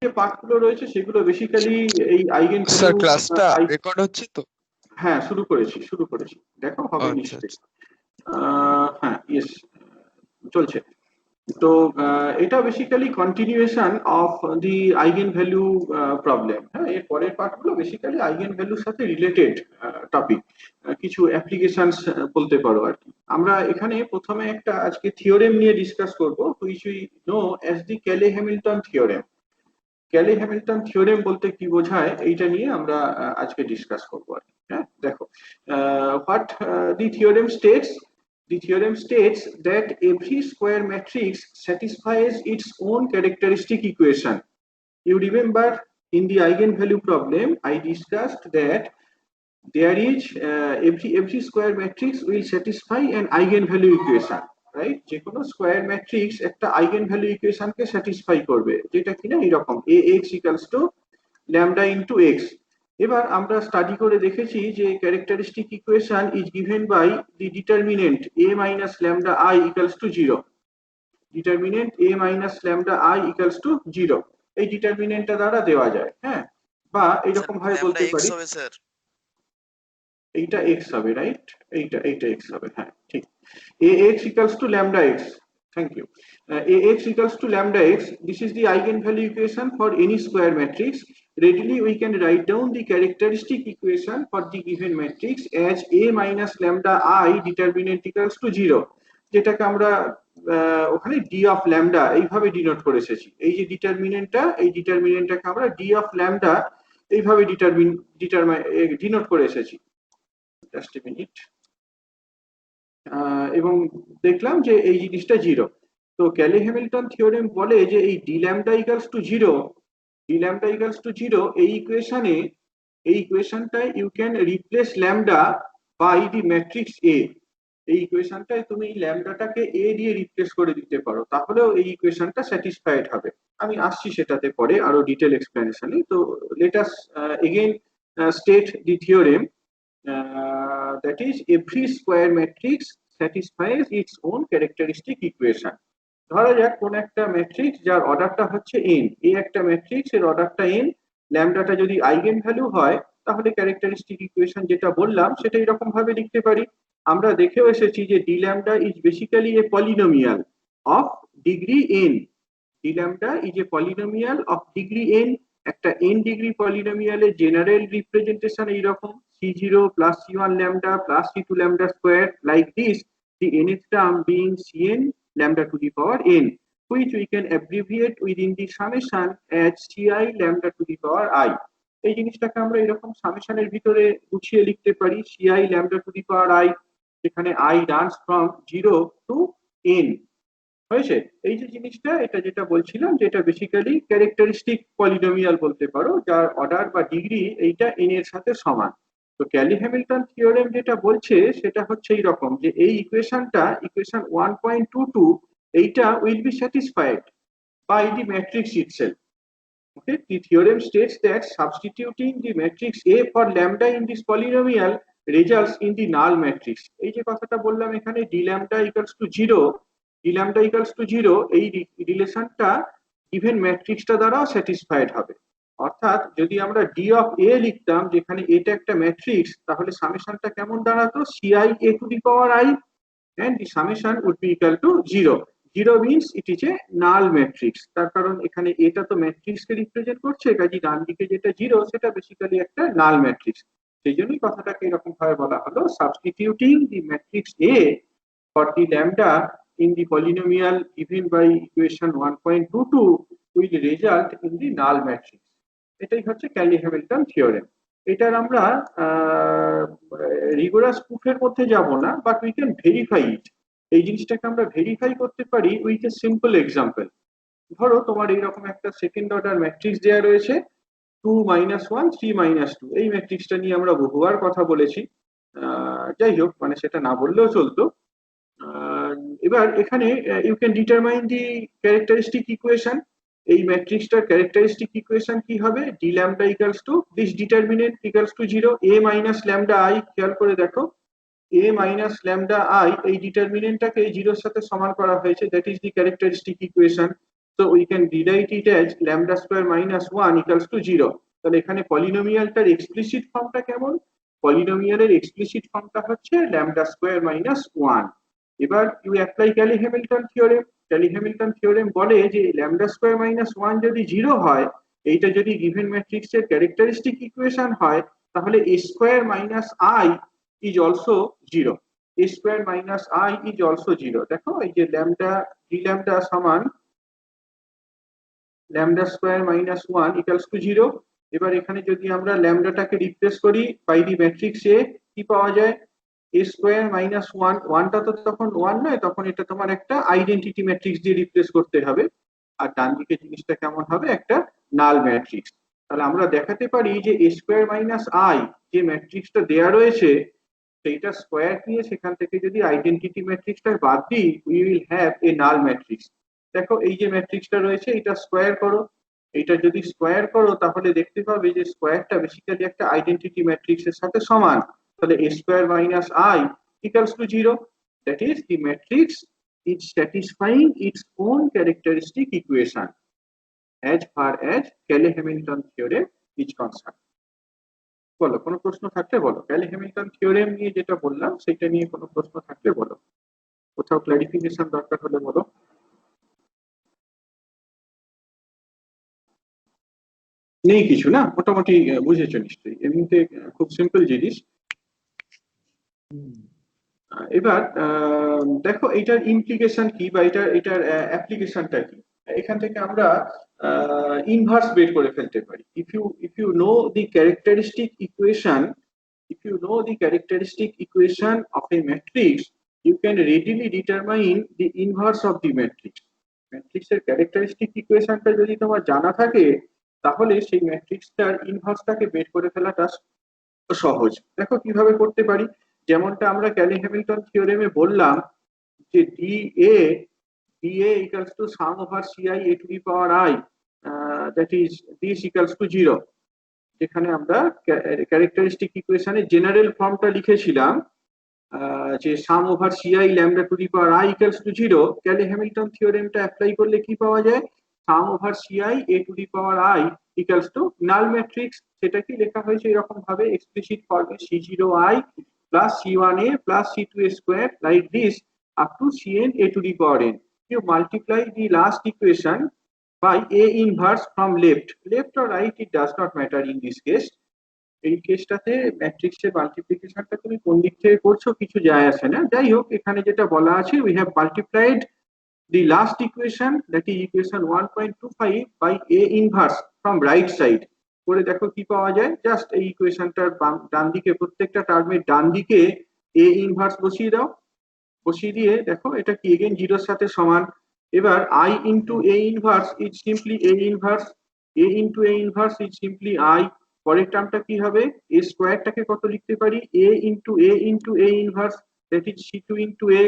যে পার্টগুলো রয়েছে সেগুলো বেসিক্যালি এই আইগেন স্যার ভ্যালু। ক্লাসটা রেকর্ড হচ্ছে তো? হ্যাঁ, শুরু করেছি, দেখো হবে আচ্ছা নিশ্চয়ই। আচ্ছা। হ্যাঁ, ইয়েস, চলছে। তো এটা basically continuation of the eigen value problem. হ্যাঁ, এর পরের পার্টগুলো বেসিক্যালি আইগেন ভ্যালুর সাথে রিলেটেড টপিক, কিছু অ্যাপ্লিকেশনস বলতে পারো আর কি। আমরা এখানে প্রথমে একটা আজকে থিওরেম নিয়ে ডিসকাস করব, which we know as the Cayley Hamilton theorem. Cayley Hamilton theorem বলতে কি বোঝায় এইটা নিয়ে আমরা আজকে ডিসকাস করবো আর কি। হ্যাঁ, দেখো, what the theorem states, the theorem states that every square matrix satisfies its own characteristic equation. You remember in the eigenvalue problem I discussed that there is every square matrix will satisfy an eigenvalue equation, right? যে কোনো square matrix একটা eigenvalue ইকুয়েশনকে satisfy করবে, যেটা কিনা এরকম ax equals to lambda into x। এবার আমরা স্টাডি করে দেখেছি যে characteristic equation is given by the determinant a minus lambda I equals to 0। Determinant a minus lambda I equals to 0 এই ডিটারমিনেন্টটা দ্বারা দেওয়া যায়। হ্যাঁ, বা এরকম ভাবে বলতে পারি এইটা x হবে, রাইট? এইটা x হবে, হ্যাঁ ঠিক। ax equals to lambda x, thank you। ax equals to lambda x, this is the eigenvalue equation for any square matrix. Readily we can write down the characteristic equation for the given matrix as a minus lambda I determinant equals to 0, যেটাকে আমরা ওখানে d of lambda এইভাবে denote করে এসেছি। এই যে ডিটারমিনেন্টটাকে আমরা d of lambda এইভাবে ডিনোট করে এসেছি। Just a minute. এবং দেখলাম যে এই জিনিসটা 0। তো ক্যালে হ্যামিল্টন থিওরেম বলে যে এই d lambda equals to 0, এই ইকুয়েশনটায় you can replace lambda by the matrix A. এই ইকুয়েশনটায় তুমি ল্যামডাটাকে এ দিয়ে রিপ্লেস করে দিতে পারো, তাহলেও এই ইকুয়েশনটা স্যাটিসফাইড হবে। আমি আসছি সেটাতে পরে আরো ডিটেল এক্সপ্লেনেশনে। তো let us again state the theorem, that is every square matrix satisfies its own characteristic equation। ধরা যাক কোন একটা ম্যাট্রিক্স যার অর্ডারটা হচ্ছে n, এই একটা ম্যাট্রিক্স এর অর্ডারটা n, ল্যামডাটা যদি আইগেন ভ্যালু হয় তাহলে ক্যারেক্টারিস্টিক ইকুয়েশন যেটা বললাম সেটা এরকম ভাবে লিখতে পারি। আমরা দেখেও এসেছি যে D lambda is basically A polynomial of degree n। D lambda is a polynomial of degree n। একটা n ডিগ্রি পলিনোমিয়ালের জেনারেল রিপ্রেজেন্টেশন এইরকম c0 plus c1 lambda plus c2 lambda square, like this, the nth term being cn lambda to the power n, which we can abbreviate within the summation as ci lambda to the power I। এই জিনিসটাকে আমরা এরকম সামেশনের ভিতরে গুছিয়ে লিখতে পারি ci lambda to the power I, যেখানে I runs from 0 to n। হয়েছে? এই যে জিনিসটা, এটা যেটা বলছিলাম যে এটা বেসিক্যালি ক্যারেক্টারিস্টিক পলিনোমিয়াল বলতে পারো, যার অর্ডার বা ডিগ্রি এইটা n এর সাথে সমান। তো ক্যালি হ্যামিল্টন থিওরেম যেটা বলছে সেটা হচ্ছে এইরকম যে এই ইকুয়েশন 1.22 এইটা will be satisfied by the matrix itself. Okay, the theorem states that substituting the matrix A for lambda in this polynomial results in the null matrix। এই যে কথাটা বললাম এখানে d lambda equals to 0, এই রিলেশনটা even ম্যাট্রিক্সটা দ্বারাও satisfied হবে। অর্থাৎ যদি আমরা d of A লিখতাম যেখানে এটা একটা ম্যাট্রিক্স, তাহলে সামেশনটা কেমন দাঁড়াতো ci a to the power I and the summation would be equal to 0। 0 means it is a null matrix, তার কারণ এখানে এটা তো ম্যাট্রিক্সকে রিপ্রেজেন্ট করছে, কাজে ডান দিকে যেটা 0 সেটা বেসিক্যালি একটা নাল ম্যাট্রিক্স। সেই জন্যই কথাটাকে এরকম ভাবে বলা হলো substituting the matrix A for the lambda in the polynomial given by equation 1.22 will result in the null matrix। এটাই হচ্ছে ক্যালি হ্যামিল্টন থিওরেম। এটার আমরা রিগোরাস প্রুফের মধ্যে যাব না, বাট উই ক্যান ভেরিফাই ইট। এই জিনিসটাকে আমরা ভেরিফাই করতে পারি উইথ এ সিম্পল এক্সাম্পল। ধরো তোমার এইরকম একটা সেকেন্ড অর্ডার ম্যাট্রিক্স দেওয়া রয়েছে 2 - 1 3 - 2। এই ম্যাট্রিক্সটা নিয়ে আমরা বহুবার কথা বলেছি, যাই হোক মানে সেটা না বললেও চলতো। এবার এখানে you can determine the characteristic equation. এই ম্যাট্রিক্সটার ক্যারেক্টারিস্টিক ইকুয়েশন কি হবে? d lambda equals to this determinant equals to 0 a minus lambda I। খেয়াল করে দেখো a minus lambda I এই ডিটারমিনেন্টটাকে 0 এর সাথে সমান করা হয়েছে, that is the characteristic equation. so we can rewrite it as lambda square minus 1 equals to 0. তাহলে এখানে পলিনোমিয়ালটার এক্সপ্লিসিট ফর্মটা কেমন? পলিনোমিয়ালের এক্সপ্লিসিট ফর্মটা হচ্ছে lambda square minus 1. এবার you apply Cayley Hamilton theorem. Cayley Hamilton theorem বলে যে lambda square minus 1 যদি 0 হয়, এইটা যদি গিভেন ম্যাট্রিক্সের ক্যারেক্টারিস্টিক ইকুয়েশন হয়, তাহলে a square minus I is also 0. a square minus I is also 0. দেখো এই যে lambda d lambda সমান lambda square minus 1 equals to 0. এবার এখানে যদি আমরা ল্যামডাটাকে রিপ্লেস করি বাই দি ম্যাট্রিক্স এ, কি পাওয়া যায়? a square minus 1, 1টা তো তখন 1 নয়, তখন এটা তোমার একটা আইডেন্টিটি ম্যাট্রিক্স দিয়ে রিপ্লেস করতে হবে। আর ডান দিকে জিনিসটা কেমন হবে? একটা নাল ম্যাট্রিক্স। তাহলে আমরা দেখাতে পারি যে a square minus I যে ম্যাট্রিক্সটা দেয়া রয়েছে সেইটা স্কয়ার নিয়ে সেখান থেকে যদি আইডেন্টিটি ম্যাট্রিক্সটা বাদ দিই, we will have a null matrix. দেখো এই যে ম্যাট্রিক্সটা রয়েছে এটা স্কয়ার করো, এটা যদি স্কয়ার করো তাহলে দেখতে পাবে যে স্কয়ারটা বেসিক্যালি একটা আইডেন্টিটি ম্যাট্রিক্সের সাথে সমান। তাহলে a square minus I equals to 0. That is, the matrix is satisfying its own characteristic equation as far as Cayley-Hamilton theorem is concerned. বলো, কোনো প্রশ্ন থাকলে বলো। ক্যালি-হ্যামিল্টন থিওরেম নিয়ে যেটা বললাম সেটা নিয়ে কোনো প্রশ্ন থাকলে বলো, কোথাও ক্লারিফিকেশন দরকার হলে বলো। নেই কিছু না? মোটামুটি বুঝেছো নিশ্চয়ই, এমনিতে খুব সিম্পল জিনিস। এবার দেখো এটার ইমপ্লিকেশন কি বা এটার অ্যাপ্লিকেশনটা কি। এখান থেকে আমরা ইনভার্স বের করে ফেলতে পারি। if you know the characteristic equation of a matrix, you can readily determine the inverse of the matrix. ম্যাট্রিক্সের ক্যারেক্টারিস্টিক ইকুয়েশনটা যদি তোমার জানা থাকে, তাহলে সেই ম্যাট্রিক্সটার ইনভার্সটাকে বের করে ফেলাটা সহজ। দেখো কিভাবে করতে পারি। যেমনটা আমরা ক্যালি-হ্যামিল্টন থিওরেমে বললাম যে dA equals to sum over ci a to the power I, that is this equals to 0. যেখানে আমরা ক্যারেক্টারিস্টিক ইকুয়েশনের জেনারেল ফর্মটা লিখেছিলাম যে sum over c i lambda to the power I equals to 0, Cayley Hamilton থিওরেমটা অ্যাপ্লাই করলে কি পাওয়া যায়? Sum over c i a to the power I equals to null matrix. সেটা কি লেখা হয়েছে এরকম ভাবে এক্সপ্লিসিট ফর্মে c0i plus c1a plus c2a square like this up to cn a to the power n. You multiply the last equation by a inverse from left or right, it does not matter in this case. এই কেসটাতে ম্যাট্রিক্সের মাল্টিপ্লিকেশনটা তুমি কোন দিক থেকে করছো কিছু যায় আসে না। যাই হোক, এখানে যেটা বলা আছে, we have multiplied the last equation, that is equation 1.25 by a inverse from right side করে দেখো কি পাওয়া যায়। জাস্ট এই ইকুয়েশনটার ডান দিকে প্রত্যেকটা টার্মের ডান দিকে a ইনভার্স বসিয়ে দাও, বসিয়ে দিয়ে দেখো এটা কি এগেইন 0 এর সাথে সমান। এবার I into a inverse is simply a inverse, a into a inverse is simply I. পরের টার্মটা কি হবে? a স্কয়ারটাকে কত লিখতে পারি? a into a inverse, that is c2 into a,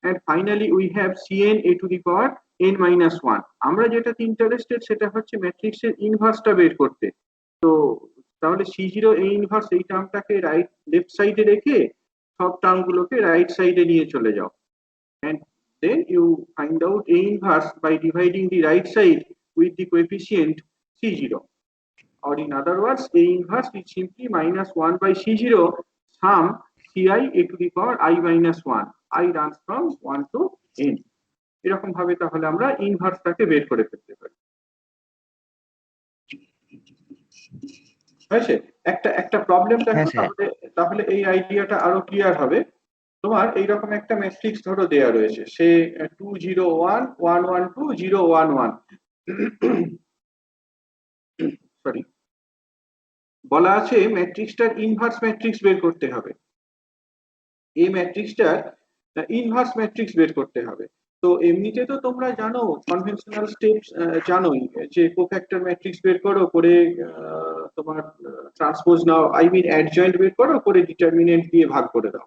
and finally we have cn a to the power n minus 1. আমরা যেটাতে interested সেটা হচ্ছে ম্যাট্রিক্সের ইনভার্সটা বের করতে। তো তাহলে c0 a ইনভার্স এই টার্মটাকে রাইট লেফট সাইডে রেখে সব টার্মগুলোকে রাইট সাইডে নিয়ে চলে যাও, and then you find out a inverse by dividing the right side with the coefficient c0, or in other words a inverse is simply minus 1 by c0 sum ci a to the power I minus 1. I runs from 1 to n. এরকম ভাবে তাহলে আমরা ইনভার্সটাকে বের করে ফেলতে পারি। হয়েছে? একটা প্রবলেম দেখো তাহলে এই আইডিয়াটা আরো ক্লিয়ার হবে। তোমার এইরকম একটা ম্যাট্রিক্স ধরো দেয়া রয়েছে, সে 2 0 1 1 1 2 0 1 1, সরি, বলা আছে ম্যাট্রিক্সটার ইনভার্স ম্যাট্রিক্স বের করতে হবে। এই ম্যাট্রিক্সটার ইনভার্স ম্যাট্রিক্স বের করতে হবে। তো এমনিতে তো তোমরা জানো কনভেনশনাল স্টেপস জানোই, যে কোফ্যাক্টর ম্যাট্রিক্স বের করো, করে তোমার ট্রান্সপোজ নাও, আই মিন অ্যাডজয়েন্ট বের করো, করে ডিটারমিনেন্ট দিয়ে ভাগ করে দাও।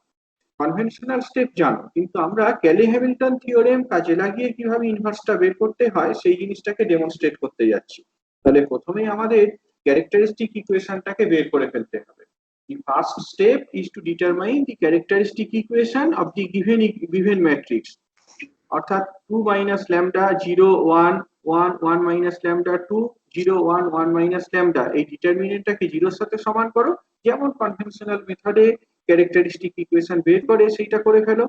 কনভেনশনাল স্টেপ জানো, কিন্তু আমরা ক্যালি-হ্যামিল্টন থিওরেম কাজে লাগিয়ে কিভাবে ইনভার্সটা বের করতে হয় সেই জিনিসটাকে ডেমনস্ট্রেট করতে যাচ্ছি। তাহলে প্রথমেই আমাদের ক্যারেক্টারিস্টিক ইকুয়েশনটাকে বের করে ফেলতে হবে। The first step is to determine the characteristic equation of the given matrix, অর্থাৎ 2 minus lambda 0 1 1 1 minus lambda 2 0 1 1 minus lambda, এই ডিটারমিনেন্টটাকে জিরোর সাথে সমান করো, যেমন কনভেনশনাল মেথডে ক্যারেক্টারিস্টিক ইকুয়েশন বের করে সেইটা করে ফেলো।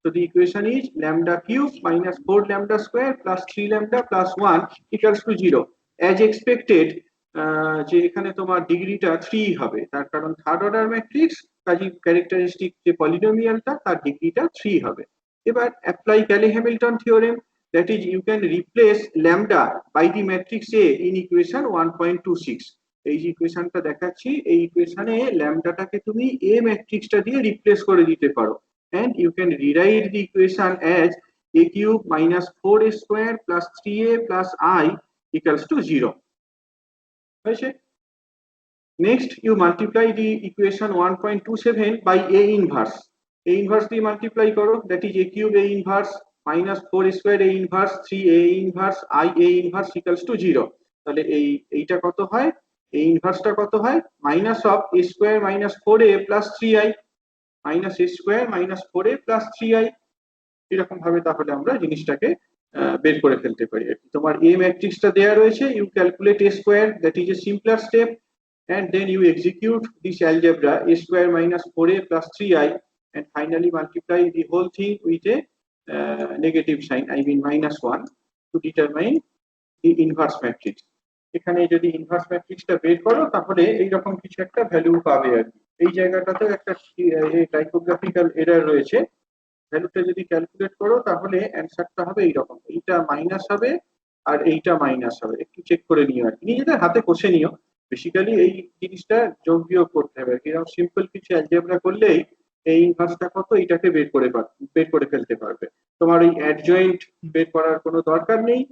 So the equation is lambda cube minus 4 lambda square plus 3 lambda plus 1 equals to 0. As expected, যে এখানে তোমার ডিগ্রিটা 3 হবে, তার কারণ থার্ড অর্ডার ম্যাট্রিক্স, কাজী ক্যারেক্টারিস্টিক যে পলিনোমিয়ালটা তার ডিগ্রিটা 3 হবে। এবার apply Cayley Hamilton theorem, that is you can replace lambda by the matrix A in equation 1.26. এই যে ইকুয়েশনটা দেখাচ্ছি, এই ইকুয়েশনে ল্যামডাটাকে তুমি এ ম্যাট্রিক্সটা দিয়ে রিপ্লেস করে দিতে পারো, and you can rewrite the equation as a cube minus 4a square plus 3a plus I equals to 0. Next, you multiply the equation 1.27 by a inverse. A inverse দিয়ে multiply করো, that is a cube a inverse minus 4 square a inverse 3a inverse I a inverse equals to 0. তাহলে এইটা কত হয়, এই ইনভার্সটা কত হয়, minus of a square minus 4a plus 3i minus a square minus 4a plus 3i। এরকম ভাবে তাহলে আমরা জিনিসটাকে বের করে ফেলতে পারি। তোমার a ম্যাট্রিক্সটা দেয়া রয়েছে, you calculate a square, that is a simpler step, and then you execute this algebra a square minus 4a plus 3i, and finally multiply the whole thing with a negative sign, I mean minus 1, to determine the inverse matrix. এখানে যদি inverse ম্যাট্রিক্সটা বের করো তাহলে এইরকম কিছু একটা value পাবে আর কি। এই জায়গাটাতে একটা টাইপোগ্রাফিক্যাল এরর রয়েছে, ভ্যালুটা যদি ক্যালকুলেট করো তাহলে অ্যান্সারটা হবে এইরকম, এইটা মাইনাস হবে আর এইটা মাইনাস হবে, একটু চেক করে নিও আর কি, নিজেদের হাতে কষে নিও। বেসিক্যালি এই জিনিসটা যোগ বিয়োগ করতে হবে, এরকম সিম্পল কিছু অ্যালজেব্রা করলেই এই ইনভার্সটা কত এটাকে বের করে ফেলতে পারবে। তোমার ওই অ্যাডজয়েন্ট বের করার কোনো দরকার নেই,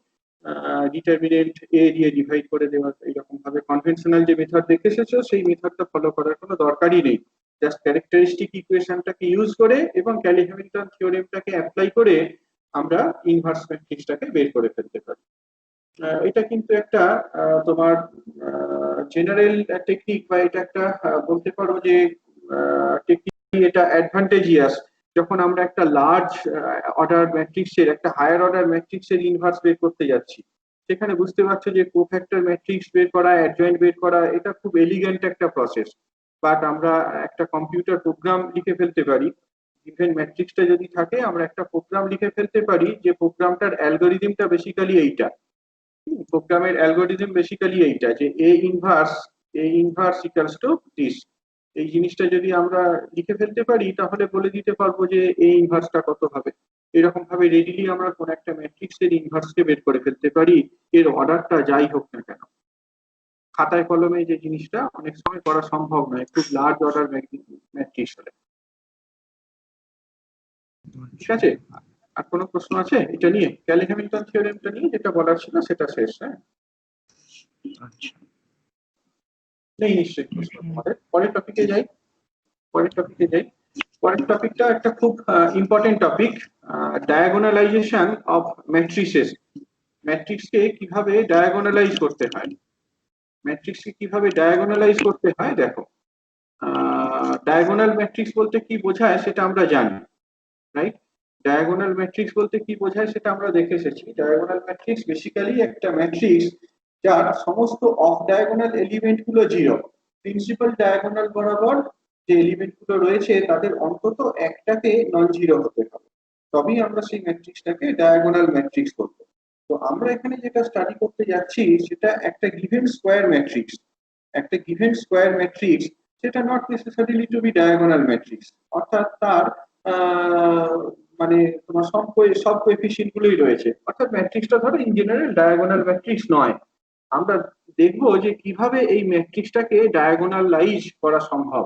ডিটারমিনেন্ট এ দিয়ে ডিভাইড করে দেওয়া, এরকম ভাবে কনভেনশনাল যে মেথড দেখে এসেছো সেই মেথডটা ফলো করার কোনো দরকারই নেই। জাস্ট ক্যারেক্টারিস্টিক ইকুয়েশনটাকে ইউজ করে এবং ক্যালি-হ্যামিল্টন থিওরেমটাকে অ্যাপ্লাই করে আমরা ইনভার্স ম্যাট্রিক্সটাকে বের করে ফেলতে পারি। এটা কিন্তু একটা তোমার জেনারেল টেকনিক, বা এটা একটা বলতে পারো যে টেকনিক, এটা অ্যাডভান্টেজিয়াস যখন আমরা একটা লার্জ অর্ডার ম্যাট্রিক্সের, একটা হায়ার অর্ডার ম্যাট্রিক্সের ইনভার্স বের করতে যাচ্ছি। সেখানে বুঝতে পারছো যে কোফ্যাক্টর ম্যাট্রিক্স বের করা, অ্যাডজয়েন্ট বের করা, এটা খুব এলিগেন্ট একটা প্রসেস, বাট আমরা একটা কম্পিউটার প্রোগ্রাম লিখে ফেলতে পারি। ইভেন ম্যাট্রিক্সটা যদি থাকে, আমরা একটা প্রোগ্রাম লিখে ফেলতে পারি যে প্রোগ্রামটার অ্যালগোরিদমটা বেসিক্যালি এইটা, প্রোগ্রামের অ্যালগোরিদম বেসিক্যালি এইটা যে A inverse equals to this. এই জিনিসটা যদি আমরা লিখে ফেলতে পারি তাহলে বলে দিতে পারবো যে এ ইনভার্সটা কত হবে। এরকম ভাবে রেডিলি আমরা কোন একটা ম্যাট্রিক্সের ইনভার্সকে বের করে ফেলতে পারি, এর অর্ডারটা যাই হোক না কেন। খাতায় কলমে যে জিনিসটা অনেক সময় করা সম্ভব নয়, খুব লার্জ অর্ডার ম্যাট্রিক্স হলে। ঠিক আছে, আর কোনো প্রশ্ন আছে এটা নিয়ে? ক্যালি-হ্যামিল্টন থিওরেমটা নিয়ে যেটা বলার ছিল সেটা শেষ। হ্যাঁ, আচ্ছা, নেই নিশ্চয়ই প্রশ্ন তোমাদের। পরের টপিকে যাই। পরের টপিকটা একটা খুব important topic, diagonalisation of matrices. ম্যাট্রিক্সকে কিভাবে ডায়াগোনালাইজ করতে হয়, দেখো। ডায়াগোনাল ম্যাট্রিক্স বলতে কি বোঝায় সেটা আমরা জানি, রাইট? ডায়াগোনাল ম্যাট্রিক্স বলতে কি বোঝায় সেটা আমরা দেখে এসেছি। ডায়াগোনাল ম্যাট্রিক্স বেসিক্যালি একটা ম্যাট্রিক্স যার সমস্ত অফ ডায়াগোনাল এলিমেন্ট গুলো 0। প্রিন্সিপাল ডায়াগোনাল বরাবর যে এলিমেন্ট গুলো রয়েছে তাদের অন্তত একটাকে নন জিরো হতে হবে, তবেই আমরা সেই ম্যাট্রিক্সটাকে ডায়াগোনাল ম্যাট্রিক্স বলবো। তো আমরা এখানে যেটা স্টাডি করতে যাচ্ছি সেটা একটা গিভেন স্কোয়ার ম্যাট্রিক্স। একটা গিভেন স্কোয়ার ম্যাট্রিক্স, সেটা not necessarily to be diagonal matrix, অর্থাৎ তার মানে তোমার সব কোএফিসিয়েন্ট গুলোই রয়েছে, অর্থাৎ ম্যাট্রিক্সটা ধরো ইন জেনারেল ডায়াগোনাল ম্যাট্রিক্স নয়। আমরা দেখবো যে কিভাবে এই ম্যাট্রিক্সটাকে ডায়াগোনালাইজ করা সম্ভব,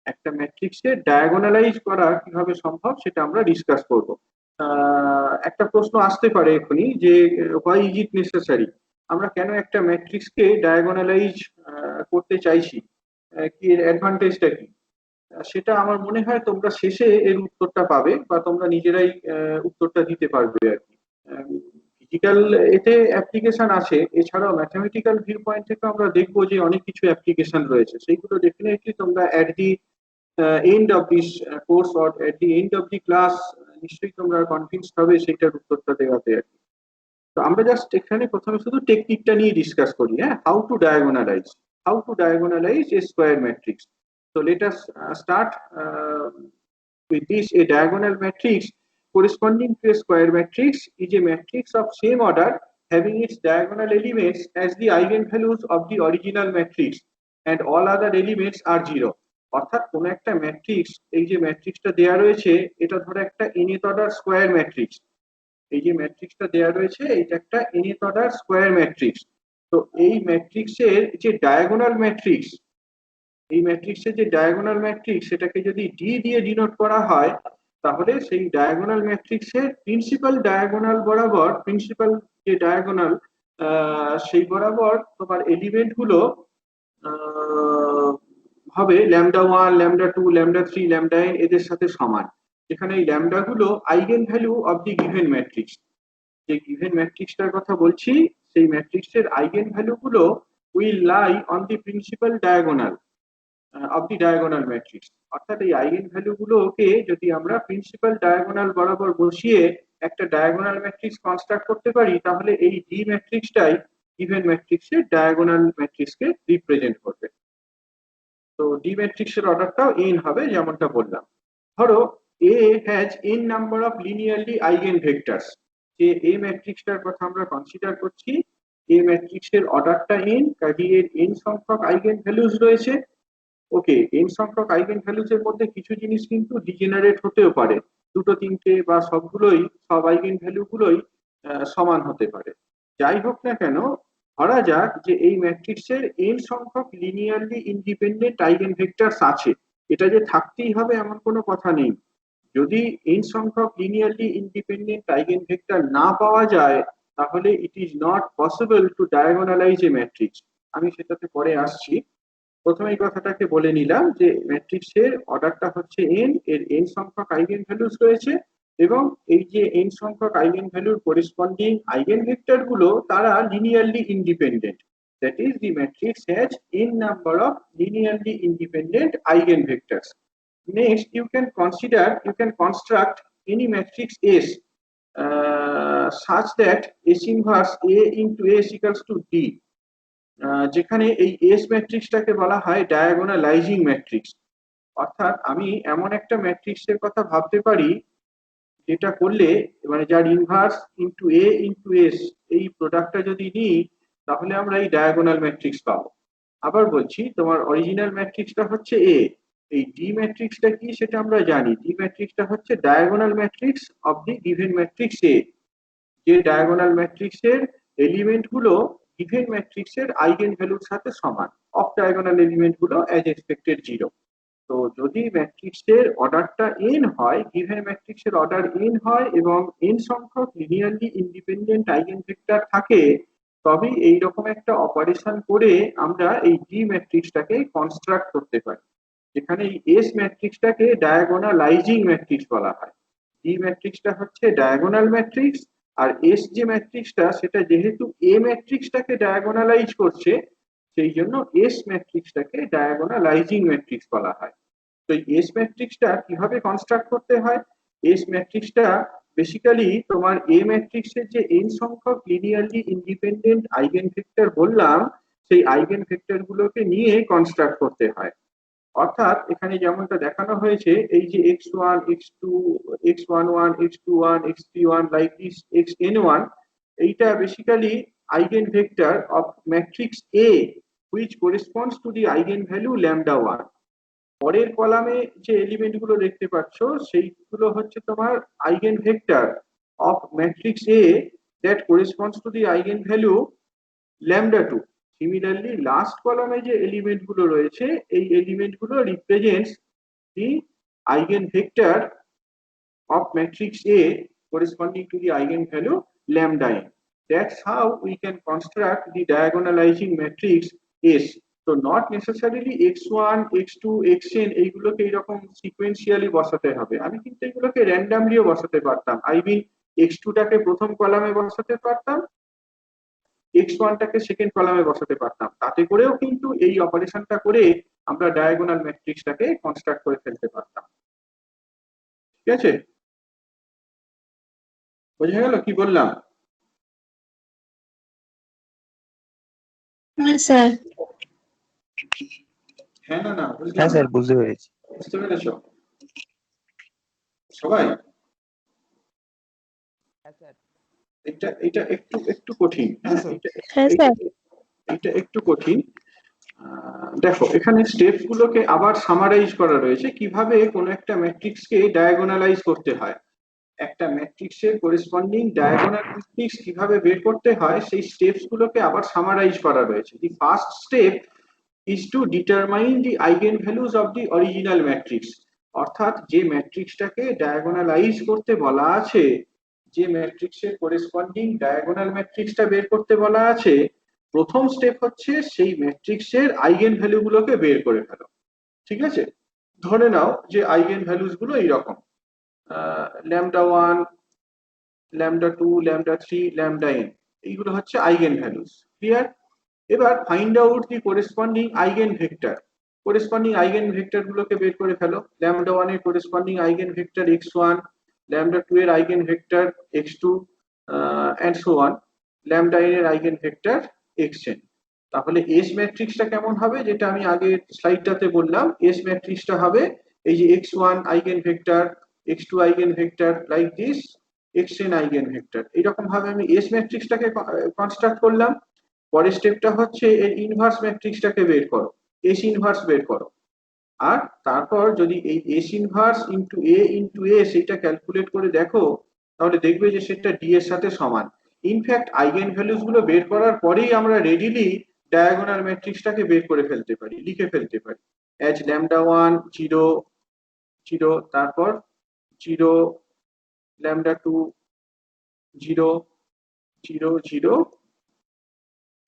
একটা ম্যাট্রিক্সকে ডায়াগোনালাইজ করা কিভাবে সম্ভব সেটা আমরা ডিসকাস করব। একটা প্রশ্ন আসতে পারে এখনই যে হোয়াই ইজ ইট নেসেসারি, আমরা কেন একটা ম্যাট্রিক্সকে ডায়াগোনালাইজ করতে চাইছি, কি এর অ্যাডভান্টেজটা কি? সেটা আমার মনে হয় তোমরা শেষে এর উত্তরটা পাবে, বা তোমরা নিজেরাই উত্তরটা দিতে পারবে আর কি। ফিজিক্যাল এতে অ্যাপ্লিকেশন আছে, এছাড়াও ম্যাথমেটিক্যাল ভিউ পয়েন্ট থেকে আমরা দেখবো যে অনেক কিছু অ্যাপ্লিকেশন রয়েছে, সেইগুলো ডেফিনেটলি তোমরা at the end of this course or at the end of the class নিশ্চয়ই তোমরা কনভিন্সড হবে সেইটার উত্তরটা দেওয়াতে আর কি। তো আমরা জাস্ট এখানে প্রথমে শুধু টেকনিকটা নিয়ে ডিসকাস করি, হ্যাঁ, how to diagonalize a square matrix. So let us start with this. A diagonal matrix corresponding to a square matrix is a matrix of same order having its diagonal elements as the eigenvalues of the original matrix and all other elements are zero. অর্থাৎ কোন একটা matrix, এই যে ম্যাট্রিক্সটা দেয়া রয়েছে এটা ধরো একটা nth অর্ডার স্কোয়ার ম্যাট্রিক্স, এই যে ম্যাট্রিক্সটা দেয়া রয়েছে এটা একটা nth অর্ডার স্কোয়ার ম্যাট্রিক্স। তো এই ম্যাট্রিক্সের যে ডায়াগোনাল ম্যাট্রিক্স, এই ম্যাট্রিক্সের যে ডায়াগোনাল ম্যাট্রিক্স সেটাকে যদি ডি দিয়ে ডিনোট করা হয়, তাহলে সেই ডায়াগোনাল ম্যাট্রিক্সের প্রিন্সিপাল ডায়াগোনাল বরাবর, প্রিন্সিপাল যে ডায়াগোনাল সেই বরাবর তোমার এলিমেন্ট গুলো হবে λ1, λ2, λ3, λn এদের সাথে সমান। যেখানে এই ল্যামডা গুলো eigen value of the given matrix. যে গিভেন ম্যাট্রিক্সটার কথা বলছি সেই ম্যাট্রিক্সের আইগেন ভ্যালু গুলো will lie on the principal diagonal of the diagonal matrix. অর্থাৎ এই আইগেন ভ্যালু গুলোকে যদি আমরা প্রিন্সিপাল ডায়াগোনাল বরাবর বসিয়ে একটা ডায়াগোনাল ম্যাট্রিক্স কনস্ট্রাক্ট করতে পারি, তাহলে এই ডি ম্যাট্রিক্সটাই গিভেন ম্যাট্রিক্সের ডায়াগোনাল ম্যাট্রিক্সকে রিপ্রেজেন্ট করবে। তো ডি ম্যাট্রিক্সের অর্ডারটাও n হবে যেমনটা বললাম। ধরো A has n number of linearly eigenvectors। যে A ম্যাট্রিক্সটার কথা আমরা কনসিডার করছি, A ম্যাট্রিক্সের অর্ডারটা n, কাজে এর n সংখ্যক আইগেন ভ্যালুজ রয়েছে। ওকে, n সংখ্যক আইগেন ভ্যালুজ এর মধ্যে কিছু জিনিস কিন্তু ডিজেনারেট হতেও পারে, দুটো তিনটে বা সবগুলোই, সব আইগেন ভ্যালু গুলোই সমান হতে পারে। যাই হোক না কেন, ধরা যাক যে এই ম্যাট্রিক্সের n সংখ্যক লিনিয়ারলি ইন্ডিপেন্ডেন্ট আইগেন ভেক্টরস আছে। এটা যে থাকতেই হবে এমন কোনো কথা নেই। যদি n সংখ্যক লিনিয়ারলি ইন্ডিপেন্ডেন্ট আইগেন ভেক্টর না পাওয়া যায়, তাহলে it is not possible to diagonalize a matrix. আমি সেটাতে পরে আসছি। প্রথমে এই কথাটাকে বলে নিলাম যে ম্যাট্রিক্সের অর্ডারটা হচ্ছে n, এর n সংখ্যক আইগেন ভ্যালুস রয়েছে এবং এই যে n সংখ্যক আইগেন ভ্যালুর করেসপন্ডিং আইগেন ভেক্টর গুলো তারা linearly independent. That is the matrix has n number of linearly independent eigen vectors. Next, you can construct any matrix S such that S inverse A into S equals to D। যেখানে এই S ম্যাট্রিক্সটাকে বলা হয় ডায়াগোনালাইজিং matrix. অর্থাৎ আমি এমন একটা ম্যাট্রিক্সের কথা ভাবতে পারি যেটা করলে, মানে যার inverse into a into S, এই প্রোডাক্টটা যদি নিই তাহলে আমরা এই ডায়াগোনাল ম্যাট্রিক্স পাবো। আবার বলছি, তোমার অরিজিনাল ম্যাট্রিক্সটা হচ্ছে এ, এই ডি ম্যাট্রিক্সটা কি সেটা আমরা জানি। ডি ম্যাট্রিক্সটা হচ্ছে diagonal matrix of the given matrix A. যে ডায়াগোনাল ম্যাট্রিক্সের এলিমেন্ট গুলো গিভেন ম্যাট্রিক্সের আইগেন ভ্যালুর সাথে সমান, অফ ডায়াগোনাল এলিমেন্ট গুলো অ্যাজ এক্সপেক্টেড জিরো। তো যদি ম্যাট্রিক্সের অর্ডারটা n হয়, গিভেন ম্যাট্রিক্সের অর্ডার n হয় এবং n সংখ্যক লিনিয়ারলি ইন্ডিপেন্ডেন্ট আইগেন ভেক্টর থাকে, তবেই এইরকম একটা অপারেশন করে আমরা এই ডি ম্যাট্রিক্সটাকে কনস্ট্রাক্ট করতে পারি, যেখানে এই এস ম্যাট্রিক্সটাকে ডায়াগোনালাইজিং ম্যাট্রিক্স বলা হয়। ডি ম্যাট্রিক্সটা হচ্ছে ডায়াগোনাল ম্যাট্রিক্স, আর এস যে ম্যাট্রিক্সটা সেটা যেহেতু এ ম্যাট্রিক্সটাকে ডায়াগোনালাইজ করছে, সেই জন্য এস ম্যাট্রিক্সটাকে ডায়াগোনালাইজিং ম্যাট্রিক্স বলা হয়। তো এই এস ম্যাট্রিক্সটা কিভাবে কনস্ট্রাক্ট করতে হয়? এস ম্যাট্রিক্সটা বেসিক্যালি তোমার এ ম্যাট্রিক্সের যে এন সংখ্যক লিনিয়ারলি ইন্ডিপেন্ডেন্ট আইগেন ভেক্টর বললাম, সেই আইগেন ভেক্টর গুলোকে নিয়ে কনস্ট্রাক্ট করতে হয়। অর্থাৎ এখানে যেমনটা দেখানো হয়েছে, এই যে x1 x2 x11 x21 x31 like this xn1, এইটা basically eigen vector of matrix A which corresponds to the eigenvalue λ1। পরের কলামে যে এলিমেন্ট গুলো দেখতে পাচ্ছ সেইগুলো হচ্ছে তোমার eigen vector of matrix A that corresponds to the eigenvalue λ2। Similarly last কলামে যে এলিমেন্ট গুলো রয়েছে এই এলিমেন্ট গুলো represents the eigen vector of matrix A corresponding to the eigenvalue λn। That's how we can construct the diagonalizing matrix S। তো not necessarily x1 x2 xn এইগুলোকে এইরকম sequentially বসাতে হবে, আমি কিন্তু এগুলোকে র্যান্ডামলিও বসাতে পারতাম। আই মিন x2 টাকে প্রথম কলামে বসাতে পারতাম, x1 টাকে সেকেন্ড কলামে বসাতে পারতাম, তাতে করেও কিন্তু এই অপারেশনটা করে আমরা ডায়াগোনাল ম্যাট্রিক্সটাকে কনস্ট্রাক্ট করে ফেলতে পারতাম। ঠিক আছে, বোঝা গেল কি বললাম? স্যার। হ্যাঁ না না হ্যাঁ বুঝলাম স্যার না। বুঝতে পেরেছি। বুঝতে পেরেছো সবাই? হ্যাঁ স্যার। এটা এটা একটু একটু কঠিন, হ্যাঁ এটা হ্যাঁ এটা স্যার। এটা একটু কঠিন। দেখো এখানে স্টেপস গুলোকে আবার সামারাইজ করা রয়েছে কিভাবে কোনো একটা ম্যাট্রিক্সকে ডায়াগোনালাইজ করতে হয়, একটা ম্যাট্রিক্সের করেসপন্ডিং ডায়াগোনাল ম্যাট্রিক্স কিভাবে বের করতে হয় সেই স্টেপস গুলোকে আবার সামারাইজ করা রয়েছে। The first step is to determine the eigenvalues of the original matrix, অর্থাৎ যে ম্যাট্রিক্সটাকে ডায়াগোনালাইজ করতে বলা আছে, যে ম্যাট্রিক্সের করেসপন্ডিং ডায়াগোনাল ম্যাট্রিক্সটা বের করতে বলা আছে, প্রথম স্টেপ হচ্ছে সেই ম্যাট্রিক্সের আইগেন ভ্যালু গুলোকে বের করে ফেলো। ঠিক আছে, ধরে নাও যে আইগেন ভ্যালুস গুলো এইরকম lambda one, lambda two, lambda three, lambda N, এইগুলো হচ্ছে আইগেন ভ্যালুস। ক্লিয়ার? এবার find out the corresponding eigen vector, corresponding eigen vector গুলোকে বের করে ফেলো। ল্যামডা ওয়ান এর corresponding eigen vector x1, lambda two এর eigen vector x2 and so on, lambda N এর আইগেন ভেক্টর xn। তাহলে S ম্যাট্রিক্সটা কেমন হবে, যেটা আমি আগের স্লাইডটাতে বললাম, এস ম্যাট্রিক্সটা হবে এই যে x1 eigen vector, x2 eigen vector like this, xn eigen vector. এইরকম ভাবে আমি এস ম্যাট্রিক্সটাকে কনস্ট্রাক্ট করলাম। পরের স্টেপটা হচ্ছে এর ইনভার্স ম্যাট্রিক্সটাকে বের করো, এস ইনভার্স বের করো। আর তারপর যদি এই এস ইনভার্স ইনটু এ সেটা ক্যালকুলেট করে দেখো, তাহলে দেখবে যে সেটা ডি এর সাথে সমান। ইনফ্যাক্ট আইগেন ভ্যালুস গুলো বের করার পরেই আমরা রেডিলি ডায়াগোনাল ম্যাট্রিক্সটাকে বের করে ফেলতে পারি, লিখে ফেলতে পারি অ্যাজ ল্যামডা ওয়ান 0 0, তারপর 0, ল্যামডা টু 0 0 0,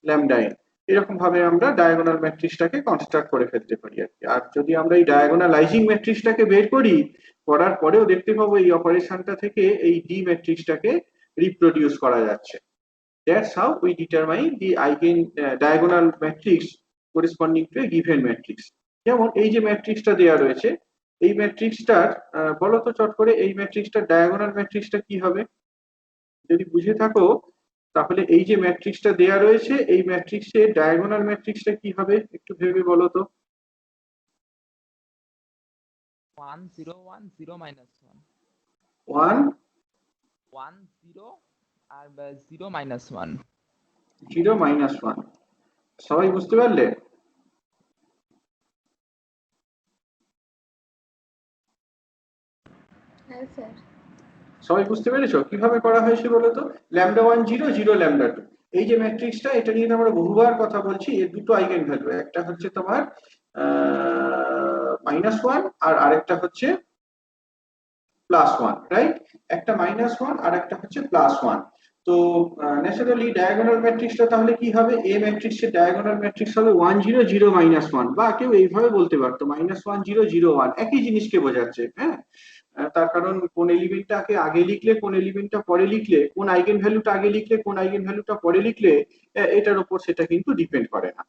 ল্যামডা এন। এরকম ভাবে আমরা ডায়াগোনাল ম্যাট্রিক্সটাকে কনস্ট্রাক্ট করে ফেলতে পারি আর কি। আর যদি আমরা এই ডায়াগোনালাইজিং ম্যাট্রিক্সটাকে বের করি, করার পরেও দেখতে পাবো এই অপারেশনটা থেকে এই ডি ম্যাট্রিক্সটাকে রিপ্রোডিউস করা যাচ্ছে। That's how we determine the eigen diagonal matrix corresponding to a given matrix. যেমন এই যে ম্যাট্রিক্সটা দেওয়া রয়েছে, এই ম্যাট্রিক্সটার বলো তো চট করে এই ম্যাট্রিক্সটার ডায়াগোনাল ম্যাট্রিক্সটা কি হবে? যদি বুঝে থাকো তাহলে এই যে ম্যাট্রিক্সটা দেয়া রয়েছে এই ম্যাট্রিক্সের ডায়াগোনাল ম্যাট্রিক্সটা কি হবে একটু ভেবে বলো তো। 1 0 1 0 minus 1 1 1 0 আর 0 minus 1 0 মাইনাস 1। সবাই বুঝতে পারলে? হ্যাঁ স্যার। সবাই বুঝতে পেরেছো কিভাবে করা হয়েছে বলো তো? ল্যামডা 1 0 0 ল্যামডা 2, এই যে ম্যাট্রিক্সটা এটা নিয়ে আমরা বহুবার কথা বলছি। এর দুটো আইগেন ভ্যালু, একটা হচ্ছে তোমার -1 আর আরেকটা হচ্ছে +1, রাইট? একটা -1 আর একটা হচ্ছে +1। তো ন্যাচারালি ডায়াগোনাল ম্যাট্রিক্সটা তাহলে কি হবে? এ ম্যাট্রিক্সের ডায়াগোনাল ম্যাট্রিক্স হবে 1 0 0 -1, বা কেউ এইভাবে বলতে পারতো -1 0 0 1, একই জিনিসকে বোঝাচ্ছে। হ্যাঁ, তার কারণ কোন এলিমেন্টটাকে আগে লিখলে, কোন এলিমেন্টটা পরে লিখলে, কোন আইগেন ভ্যালুটা আগে লিখলে, কোন আইগেন ভ্যালুটা পরে লিখলে, এটার উপর সেটা কিন্তু ডিপেন্ড করে না।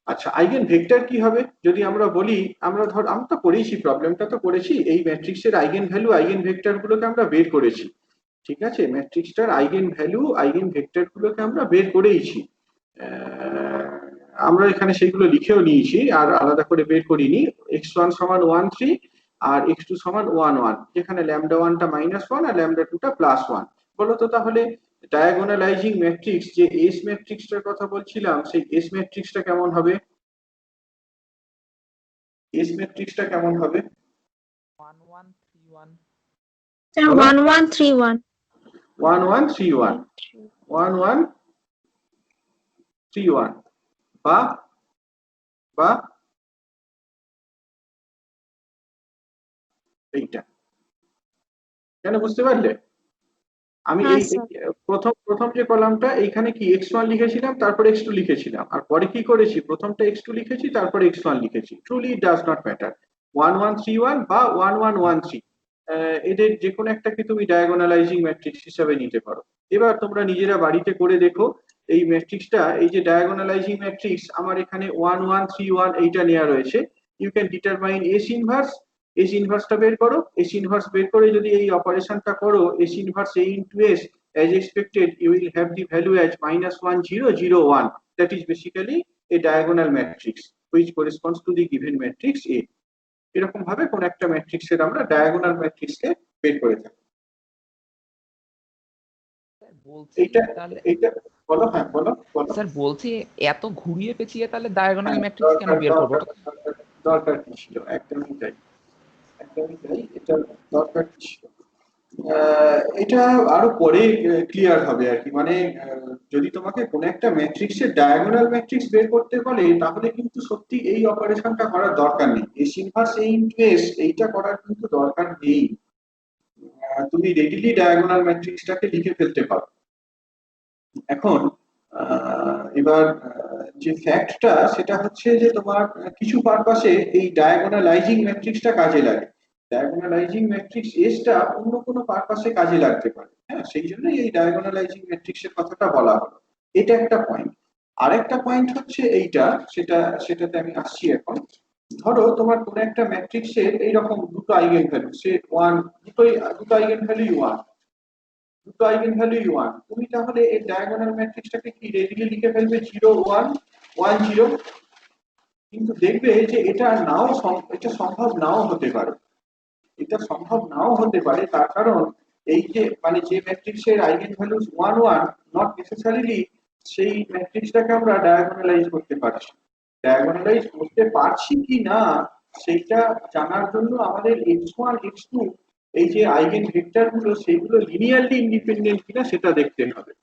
আচ্ছা, আইগেন ভেক্টর কি হবে যদি আমরা বলি, আমরা তো করেছি, প্রবলেমটা তো করেছি, এই ম্যাট্রিক্সের আইগেন ভ্যালু আইগেন ভেক্টর গুলোকে আমরা বের করেছি। ঠিক আছে, ম্যাট্রিক্সটার আইগেন ভ্যালু আইগেন ভেক্টর গুলোকে আমরা বের করেইছি। আমরা এখানে সেগুলো লিখেও নিয়েছি, আর আলাদা করে বের করিনি। x1 সমান 1 3 আর x2 সমান 1 1, যেখানে ল্যামডা 1টা -1 আর ল্যামডা 2টা +1। বলতো তাহলে ডায়াগোনালাইজিং ম্যাট্রিক্স যে এস ম্যাট্রিক্সটার কথা বলছিলাম, সেই এস ম্যাট্রিক্সটা কেমন হবে? এস ম্যাট্রিক্সটা কেমন হবে? 1 1 3 1 স্যার 1 1 3 1 1 1 3 1 1 1 3 1, বা বা এইটা। কেন, বুঝতে পারলে? আমি হ্যাঁ এই স্যার। প্রথম প্রথম যে কলামটা এইখানে কি x1 লিখেছিলাম, তারপর x2 লিখেছিলাম, আর পরে কি করেছি, প্রথমটা x2 লিখেছি তারপর x1 লিখেছি। Truly it does not matter, 1 1 3 1 বা 1 1 1 3, এদের যে কোনো একটাকে তুমি ডায়াগোনালাইজিং ম্যাট্রিক্স হিসাবে নিতে পারো। এবার তোমরা নিজেরা বাড়িতে করে দেখো এই ম্যাট্রিক্সটা, এই যে ডায়াগোনালাইজিং ম্যাট্রিক্স আমার এখানে 1 1 3 1 এইটা নেওয়া রয়েছে। You can determine S inverse, S ইনভার্সটা বের করো। এস ইনভার্স বের করে যদি এই অপারেশনটা করো, S inverse a into s, as expected you will have the value as -1 0 0 1, that is basically a diagonal matrix which corresponds to the given matrix A. এরকম ভাবে কোন একটা ম্যাট্রিক্সের আমরা ডায়াগোনাল ম্যাট্রিক্সকে বের করে থাকি। স্যার বলছি এইটা তাহলে, এইটা বলো, হ্যাঁ বলো বলো। স্যার বলছি এত ঘুরিয়ে পেঁচিয়ে তাহলে ডায়াগোনাল ম্যাট্রিক্স কেন বের করবো? দরকার কি ছিল? একদমই তাই, একদমই তাই, এটা দরকার কি ছিল? এটা আরো পরে ক্লিয়ার হবে আর কি, মানে যদি তোমাকে কোন একটা ম্যাট্রিক্সের ডায়াগোনাল ম্যাট্রিক্স বের করতে বলে তাহলে কিন্তু সত্যি এই অপারেশনটা করার দরকার নেই, S inverse A into S এইটা করার কিন্তু দরকার নেই। তুমি রেডিলি ডায়াগোনাল ম্যাট্রিক্সটাকে লিখে ফেলতে পারো। এখন এবার যে ফ্যাক্টটা সেটা হচ্ছে যে তোমার কিছু পারপাসে এই ডায়াগোনালাইজিং ম্যাট্রিক্সটা কাজে লাগে, ডায়াগোনালাইজিং ম্যাট্রিক্স এসটা অন্য কোনো পারপাসে কাজে লাগতে পারে, হ্যাঁ সেই জন্যই এই ডায়াগোনালাইজিং ম্যাট্রিক্সের কথাটা বলা হলো। এটা একটা পয়েন্ট। আরেকটা পয়েন্ট হচ্ছে এইটা, সেটাতে আমি আসছি এখন। ধরো তোমার কোন একটা ম্যাট্রিক্সের এইরকম দুটো আইগেন ভ্যালু, সে দুটো আইগেন ভ্যালুই 1, দুটো আইগেন ভ্যালুই 1, তুমি তাহলে এই ডায়াগোনাল ম্যাট্রিক্সটাকে কি রেডিলি লিখে ফেলবে 0 1 1 0। কিন্তু দেখবে যে এটা সম্ভব নাও হতে পারে, এটা সম্ভব নাও হতে পারে, তার কারণ এই যে মানে যে ম্যাট্রিক্সের আইগেন ভ্যালু 1 1 নট নেসেসারিলি সেই ম্যাট্রিক্সটাকে আমরা ডায়াগোনালাইজ করতে পারছি। ডায়াগোনালাইজ করতে পারছি কি না সেটা জানার জন্য আমাদের x1 x2 এই যে আইগেন ভেক্টর গুলো সেগুলো লিনিয়ারলি ইন্ডিপেন্ডেন্ট কিনা সেটা দেখতে হবে।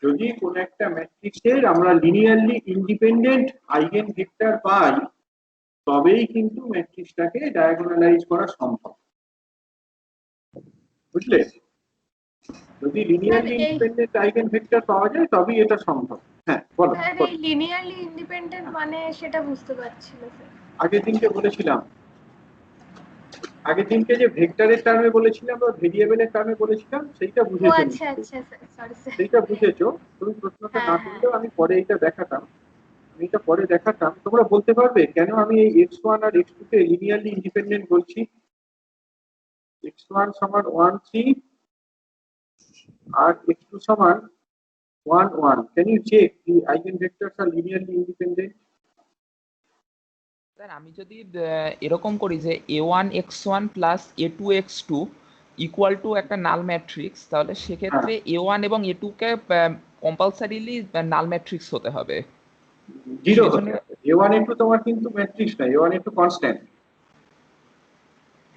যদি কোন একটা ম্যাট্রিক্সের আমরা লিনিয়ারলি ইন্ডিপেন্ডেন্ট আইগেন ভেক্টর পাই তবেই কিন্তু ম্যাট্রিক্সটাকে ডায়াগোনালাইজ করা সম্ভব, বুঝলে? যদি লিনিয়ারলি ইন্ডিপেন্ডেন্ট আইগেন ভেক্টর পাওয়া যায় তবেই এটা সম্ভব। হ্যাঁ বলো। স্যার এই লিনিয়ারলি ইন্ডিপেন্ডেন্ট মানে সেটা বুঝতে পারছি না স্যার। আগের দিনকে বলেছিলাম, আগের দিনকে যে ভেক্টরের টার্মে বলেছিলাম বা ভেরিয়েবলের টার্মে বলেছিলাম সেইটা ও বুঝেছো? আচ্ছা আচ্ছা স্যার, সরি স্যার। সেইটা বুঝেছো? তুমি প্রশ্নটা না করলেও আমি পরে এটা দেখাতাম, তোমরা বলতে পারবে কেন আমি এই x1 আর x2 কে লিনিয়ারলি ইন্ডিপেন্ডেন্ট বলছি? x1 সমান 1 3 আর x2 সমান 1 1। Can you check the eigenvectors are linearly independent? Sir আমি যদি এরকম করি যে a1 x1 plus a2 x2 equal to একটা নাল ম্যাট্রিক্স, তাহলে সেক্ষেত্রে a1 এবং a2 কে কম্পালসারিলি নাল ম্যাট্রিক্স হতে হবে। জিরো হতে হবে। a1 a2 তোমার কিন্তু ম্যাট্রিক্স না, a1 a2 কনস্ট্যান্ট।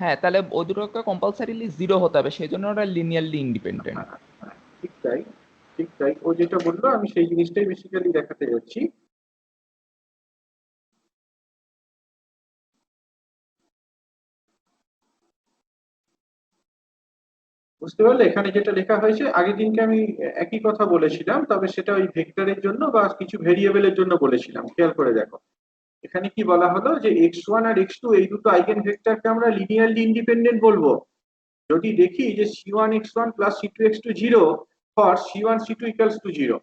হ্যাঁ তাহলে ওই দুটোকে কম্পালসারিলি জিরো হতে হবে, সেই জন্য ওরা লিনিয়ারলি ইন্ডিপেন্ডেন্ট। ঠিক তাই, ঠিক তাই, ও যেটা বললো আমি সেই জিনিসটাই বেসিক্যালি দেখাতে যাচ্ছি। বুঝতে পারলে এখানে যেটা লেখা হয়েছে? আগের দিনকে আমি একই কথা বলেছিলাম, তবে সেটা ওই ভেক্টরের জন্য বা কিছু ভেরিয়েবলের জন্য বলেছিলাম, খেয়াল করে দেখো। এখানে কি বলা হলো যে x1 আর x2 এই দুটো আইগেন ভেক্টরকে আমরা লিনিয়ারলি ইন্ডিপেন্ডেন্ট বলবো যদি দেখি যে c1 x1 plus c2 x2 0 for c1 c2 equals to 0।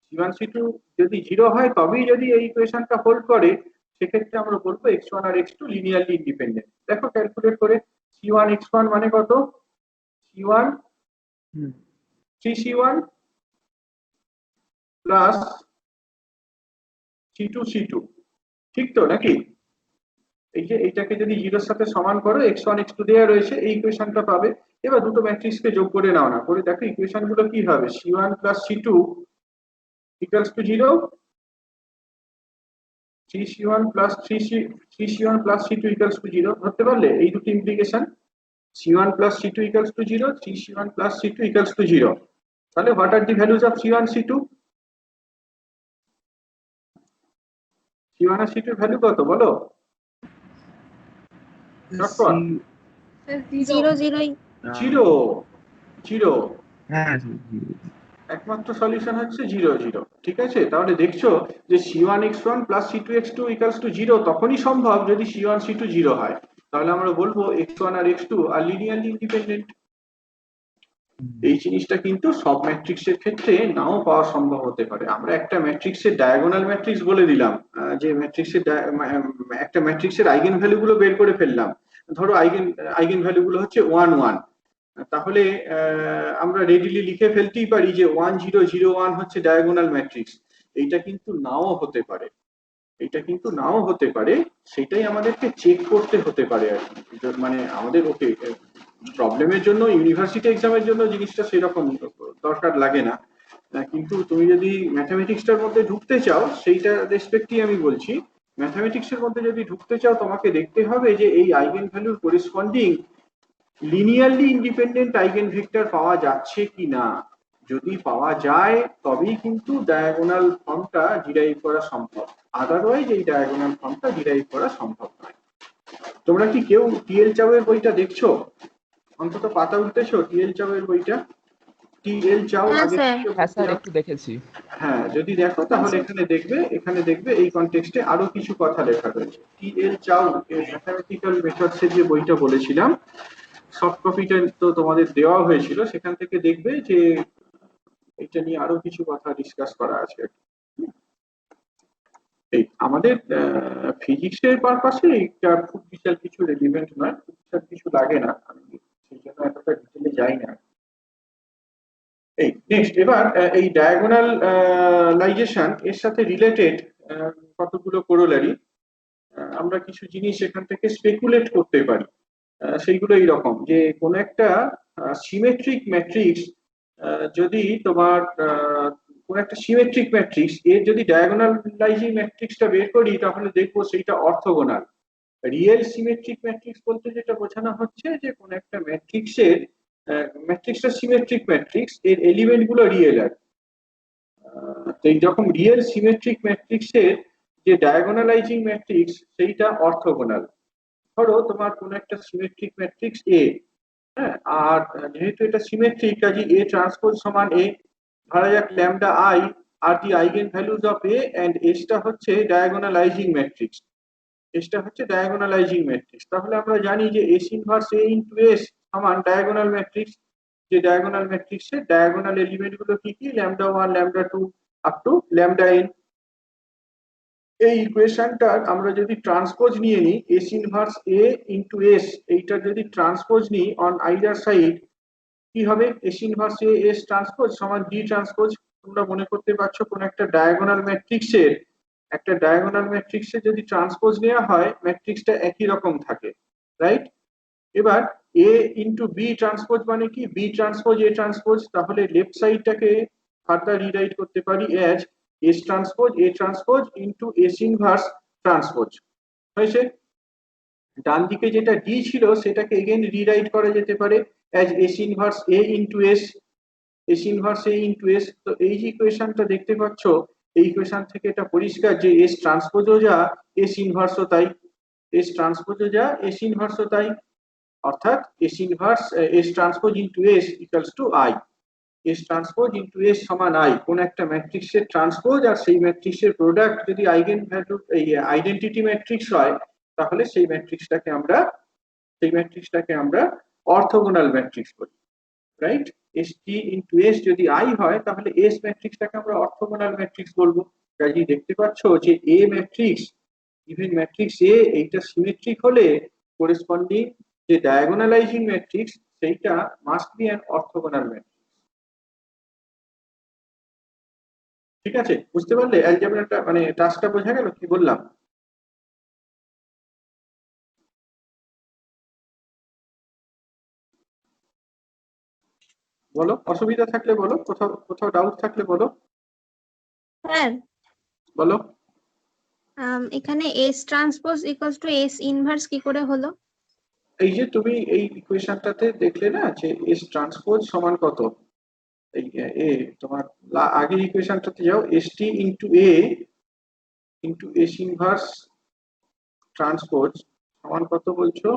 c1 c2 যদি 0 হয় তবেই যদি এই ইকুয়েশনটা হোল্ড করে, সেক্ষেত্রে আমরা বলবো x1 আর x2 লিনিয়ারলি ইন্ডিপেন্ডেন্ট। দেখো ক্যালকুলেট করে, c1 x1 মানে কত? c1 3c1 plus c2 c2, ঠিক তো নাকি? এই যে এইটাকে যদি 0 এর সাথে সমান করো, x1 x2 দেয়া রয়েছে, এই ইকুয়েশনটা পাবে। এবার দুটো ম্যাট্রিক্সকে যোগ করে নাও না, করে দেখো ইকুয়েশন গুলো কি হবে। c1 plus c2 equals to 0, 3c1 plus 3c1 plus c2 equals to 0। ধরতে পারলে এই দুটো implication, c1 plus c2 equals to 0, 3c1 plus c2 equals to 0। তাহলে what are the values of c1 c2? c1 আর c2 এর value কত বলো? Not for zero জিরোই। জিরো জিরো, হ্যাঁ একমাত্র সলিউশন হচ্ছে 0 0। ঠিক আছে, তাহলে দেখছো যে c1 x1 plus c2 x2 equals to 0 তখনই সম্ভব যদি c1 c2 0 হয়। তাহলে আমরা বলবো x1 আর x2 আর লিনিয়ারলি ইন্ডিপেন্ডেন্ট। এই জিনিসটা কিন্তু সব ম্যাট্রিক্সের ক্ষেত্রে নাও পাওয়া সম্ভব হতে পারে। আমরা একটা ম্যাট্রিক্সের ডায়াগোনাল ম্যাট্রিক্স বলে দিলাম, যে ম্যাট্রিক্সের একটা ম্যাট্রিক্সের আইগেন ভ্যালু গুলো বের করে ফেললাম। ধরো আইগেন ভ্যালু গুলো হচ্ছে 1 1, তাহলে আমরা রেডিলি লিখে ফেলতেই পারি যে 1 0 0 1 হচ্ছে ডায়াগোনাল ম্যাট্রিক্স। এইটা কিন্তু নাও হতে পারে, এটা কিন্তু নাও হতে পারে, সেটাই আমাদেরকে চেক করতে হতে পারে আর কি। মানে আমাদের ওকে প্রবলেমের জন্য ইউনিভার্সিটি এক্সামের জন্য জিনিসটা সেরকম দরকার লাগে না, কিন্তু তুমি যদি ম্যাথামেটিক্সটার মধ্যে ঢুকতে চাও সেইটা রেসপেক্টই আমি বলছি। ম্যাথামেটিক্সের মধ্যে যদি ঢুকতে চাও তোমাকে দেখতে হবে যে এই আইগেন ভ্যালুর corresponding linearly independent eigen vector পাওয়া যাচ্ছে কি না। যদি পাওয়া যায় তবেই কিন্তু ডায়াগোনাল ফর্মটা ডিরাইভ করা সম্ভব, আদারওয়াইজ এই ডায়াগোনাল ফর্মটা ডিরাইভ করা সম্ভব নয়। তোমরা কি কেউ টিএল চাওয়ের বইটা দেখছো? অন্তত পাতা উল্টেছো টিএল চাওয়ের বইটা? টিএল চাও হ্যাঁ আগে স্যার। হ্যাঁ স্যার, একটু দেখেছি। হ্যাঁ, যদি দেখো তাহলে এখানে দেখবে এই কনটেক্সটে আরো কিছু কথা লেখা রয়েছে। টিএল চাও ম্যাথমেটিক্যাল মেথডসে যে বইটা বলেছিলাম, সফট কপিটা তো তোমাদের দেওয়া হয়েছিল, সেখান থেকে দেখবে যে এটা নিয়ে আরো কিছু কথা ডিসকাস করা আছে। এই আমাদের ফিজিক্সের পারপাসে এটা খুব বিশাল কিছু রেলিভেন্ট নয়, খুব বিশাল কিছু লাগে না, আমি সেই জন্য এতটা ডিটেলে যাই না। এই নেক্সট এবার এই ডায়াগোনালাইজেশন এর সাথে রিলেটেড কতগুলো কোরোলারি আমরা কিছু জিনিস এখান থেকে স্পেকুলেট করতে পারি। সেইগুলো এইরকম যে কোন একটা সিমেট্রিক ম্যাট্রিক্স যদি তোমার কোন একটা সিমেট্রিক ম্যাট্রিক্স এর যদি ডায়াগোনালাইজিং ম্যাট্রিক্সটা বের করি তাহলে দেখবো সেইটা অর্থোগোনাল। রিয়েল সিমেট্রিক ম্যাট্রিক্স বলতে যেটা বোঝানো হচ্ছে যে কোন একটা ম্যাট্রিক্সের ম্যাট্রিক্সটা সিমেট্রিক ম্যাট্রিক্স, এর এলিমেন্ট গুলো রিয়েল আর তো এইরকম রিয়েল সিমেট্রিক ম্যাট্রিক্সের যে ডায়াগোনালাইজিং ম্যাট্রিক্স সেইটা অর্থোগোনাল। ধরো তোমার কোন একটা সিমেট্রিক ম্যাট্রিক্স এ, হ্যাঁ, আর যেহেতু এটা সিমেট্রিক কাজে এ ট্রান্সপোজ সমান এ, ধরা যাক lambda I are the eigen values of A and এসটা হচ্ছে ডায়াগোনালাইজিং ম্যাট্রিক্স, এসটা হচ্ছে ডায়াগোনালাইজিং ম্যাট্রিক্স। তাহলে আমরা জানি যে S inverse A into S সমান ডায়াগোনাল ম্যাট্রিক্স। যে ডায়াগোনাল ম্যাট্রিক্সের ডায়াগোনাল এলিমেন্ট গুলো কি কি, lambda one lambda two up to lambda N. এই ইকুয়েশনটার আমরা যদি ট্রান্সপোজ নিয়ে নিই S inverse A into S, এইটার যদি ট্রান্সপোজ নিই অন আইদার সাইড, কি হবে? S inverse A S transpose সমান ডি ট্রান্সপোজ। তোমরা মনে করতে পারছো কোন একটা ডায়াগোনাল ম্যাট্রিক্সের যদি ট্রান্সপোজ নেওয়া হয় ম্যাট্রিক্সটা একই রকম থাকে, রাইট? এবার এ ইন্টু বি ট্রান্সপোজ মানে কি, বি ট্রান্সপোজ এ ট্রান্সপোজ, তাহলে লেফট সাইডটাকে ফার্দার রিরাইট করতে পারি অ্যাজ এস ট্রান্সপোজ এ transpose into S inverse transpose. হয়েছে? ডান দিকে যেটা ডি ছিল সেটাকে এগেন রিরাইট করা যেতে পারে অ্যাজ এস ইনভার্স এ ইন্টু এস, এস ইনভার্স এ ইন্টু এস। তো এই যে ইকুয়েশনটা দেখতে পাচ্ছ, এই ইকুয়েশন থেকে এটা পরিষ্কার যে এস ট্রান্সপোজও যা এস ইনভার্সও তাই, এস ট্রান্সপোজও যা এস ইনভার্সও তাই, অর্থাৎ S inverse S transpose into S equals to I. S transpose into S সমান আই। কোন একটা ম্যাট্রিক্সের ট্রান্সপোজ আর সেই ম্যাট্রিক্সের প্রোডাক্ট যদি আইগেন ভ্যালু এই আইডেন্টিটি ম্যাট্রিক্স হয় তাহলে সেই ম্যাট্রিক্সটাকে আমরা অর্থোগোনাল ম্যাট্রিক্স বলি, right? S T into S যদি আই হয় তাহলে এস ম্যাট্রিক্সটাকে আমরা অর্থোগোনাল ম্যাট্রিক্স বলবো। কাজেই দেখতে পাচ্ছ যে এ ম্যাট্রিক্স, ইভেন ম্যাট্রিক্স এ এইটা সিমেট্রিক হলে করেসপন্ডিং যে ডায়াগোনালাইজিং ম্যাট্রিক্স সেইটা must be an orthogonal matrix. ঠিক আছে, বুঝতে পারলে অ্যালজেব্রাটা মানে টাস্কটা বোঝা গেল কি বললাম? বলো, অসুবিধা থাকলে বলো, কোথাও কোথাও ডাউট থাকলে বলো। স্যার বলো। এখানে S transpose equals to S inverse কি করে হলো? এই যে তুমি এই ইকুয়েশনটাতে দেখলে না যে এস ট্রান্সপোজ সমান কত, এই এ তোমার আগের ইকুয়েশনটাতে যাও, এস টি ইন্টু এ ইন্টু এস ইনভার্স ট্রান্সপোজ সমান কত বলছো?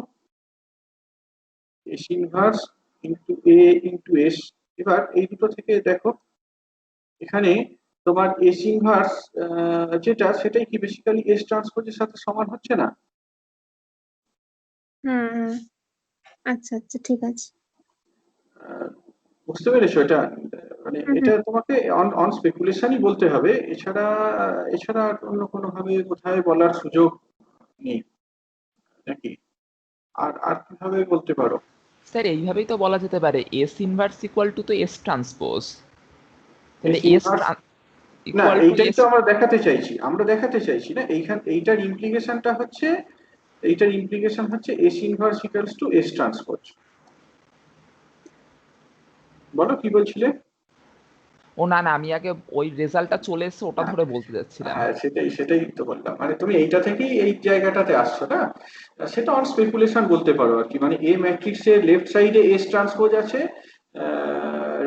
এস ইনভার্স ইন্টু এ ইন্টু এস। এবার এই দুটো থেকে দেখো এখানে তোমার এস ইনভার্স যেটা সেটাই কি বেসিক্যালি এস ট্রান্সপোজের সাথে সমান হচ্ছে না? হুম, আচ্ছা আচ্ছা ঠিক আছে। বুঝতে পেরেছো এটা? মানে এটা তোমাকে অন অন স্পেকুলেশনই বলতে হবে, এছাড়া এছাড়া আর অন্য কোনো ভাবে কোথায় বলার সুযোগ নেই নাকি? আর আর কিভাবে বলতে পারো? স্যার এইভাবেই তো বলা যেতে পারে এস ইনভার্স ইকুয়াল টু তো এস ট্রান্সপোজ, তাহলে এস ইনভার্স না, ইকুয়াল টু এইটাই এস। তো আমরা দেখাতে চাইছি না এইটার ইমপ্লিকেশন হচ্ছে S inverse equals to S transpose. বলো কি বলছিলে? ও না না, আমি আগে ওই রেজাল্টটা চলে এসেছে ওটা হ্যাঁ, ধরে বলতে যাচ্ছিলাম। হ্যাঁ, সেটাই তো বললাম, মানে তুমি এইটা থেকেই এই জায়গাটাতে আসছো না। সেটা অন স্পেকুলেশন বলতে পারো আর কি, মানে এ ম্যাট্রিক্সের লেফট সাইডে এস ট্রান্সপোজ আছে,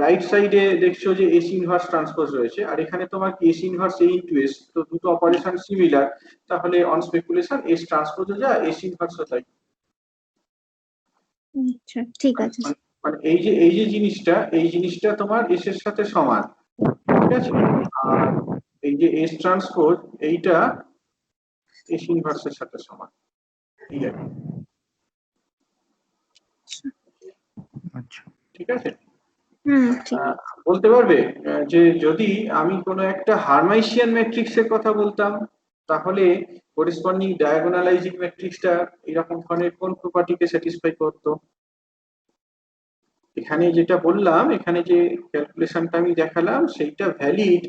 রাইট সাইডে দেখছো যে এস ইনভার্স ট্রান্সপোজ রয়েছে, আর এখানে তোমার S inverse A into S, তো দুটো অপারেশন সিমিলার, তাহলে অন স্পেকুলেশন এস ট্রান্সপোজও যা এস ইনভার্সও তাই। আচ্ছা ঠিক আছে। মানে এই জিনিসটা তোমার এস এর সাথে সমান, ঠিক আছে? আর এই যে এস ট্রান্সপোজ এইটা এস ইনভার্সের সাথে সমান, এই আর কি। আচ্ছা, ঠিক আছে? ঠিক আহ, বলতে পারবে যে যদি আমি কোনো একটা হারমাইশিয়ান ম্যাট্রিক্সের কথা বলতাম, তাহলে করেসপন্ডিং ডায়াগোনালাইজিং ম্যাট্রিক্সটা এরকম ধরনের কোন প্রপার্টিকে স্যাটিসফাই করতো? এখানে যেটা বললাম, এখানে যে ক্যালকুলেশনটা আমি দেখালাম সেইটা valid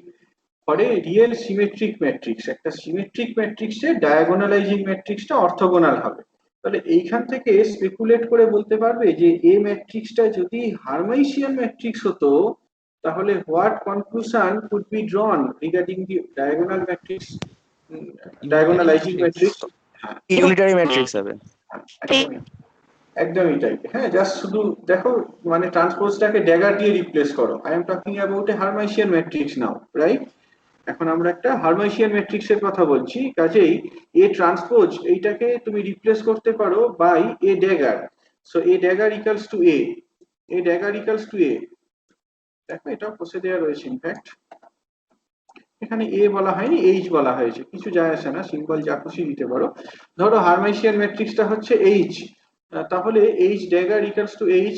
for a real symmetric matrix. একটা সিমেট্রিক ম্যাট্রিক্সের ডায়াগোনালাইজিং ম্যাট্রিক্সটা অর্থোগোনাল হবে। তাহলে এইখান থেকে স্পেকুলেট করে বলতে পারবে যে এ ম্যাট্রিক্সটা যদি হারমাইশিয়ান ম্যাট্রিক্স হতো, তাহলে what conclusion could be drawn regarding the diagonal matrix, unitary diagonalizing matrix. Matrix. হ্যাঁ, ইউনিটারি ম্যাট্রিক্স হবে। একদমই একদমই তাই। হ্যাঁ, জাস্ট শুধু দেখো, মানে ট্রান্সপোজটাকে ড্যাগার দিয়ে রিপ্লেস করো। I am talking about a hermitian matrix now, right? এখন আমরা একটা হারমাইশিয়ান ম্যাট্রিক্সের কথা বলছি, কাজেই এ ট্রান্সপোজ এইটাকে তুমি রিপ্লেস করতে পারো by A dagger. So A dagger equals to A. দেখো এটা বসে দেওয়া রয়েছে, ইনফ্যাক্ট এখানে এ বলা হয়নি, এইচ বলা হয়েছে, কিছু যায় আসে না, সিম্বল যা খুশি দিতে পারো। ধরো হারমাইশিয়ান ম্যাট্রিক্সটা হচ্ছে এইচ, তাহলে H dagger equals to H.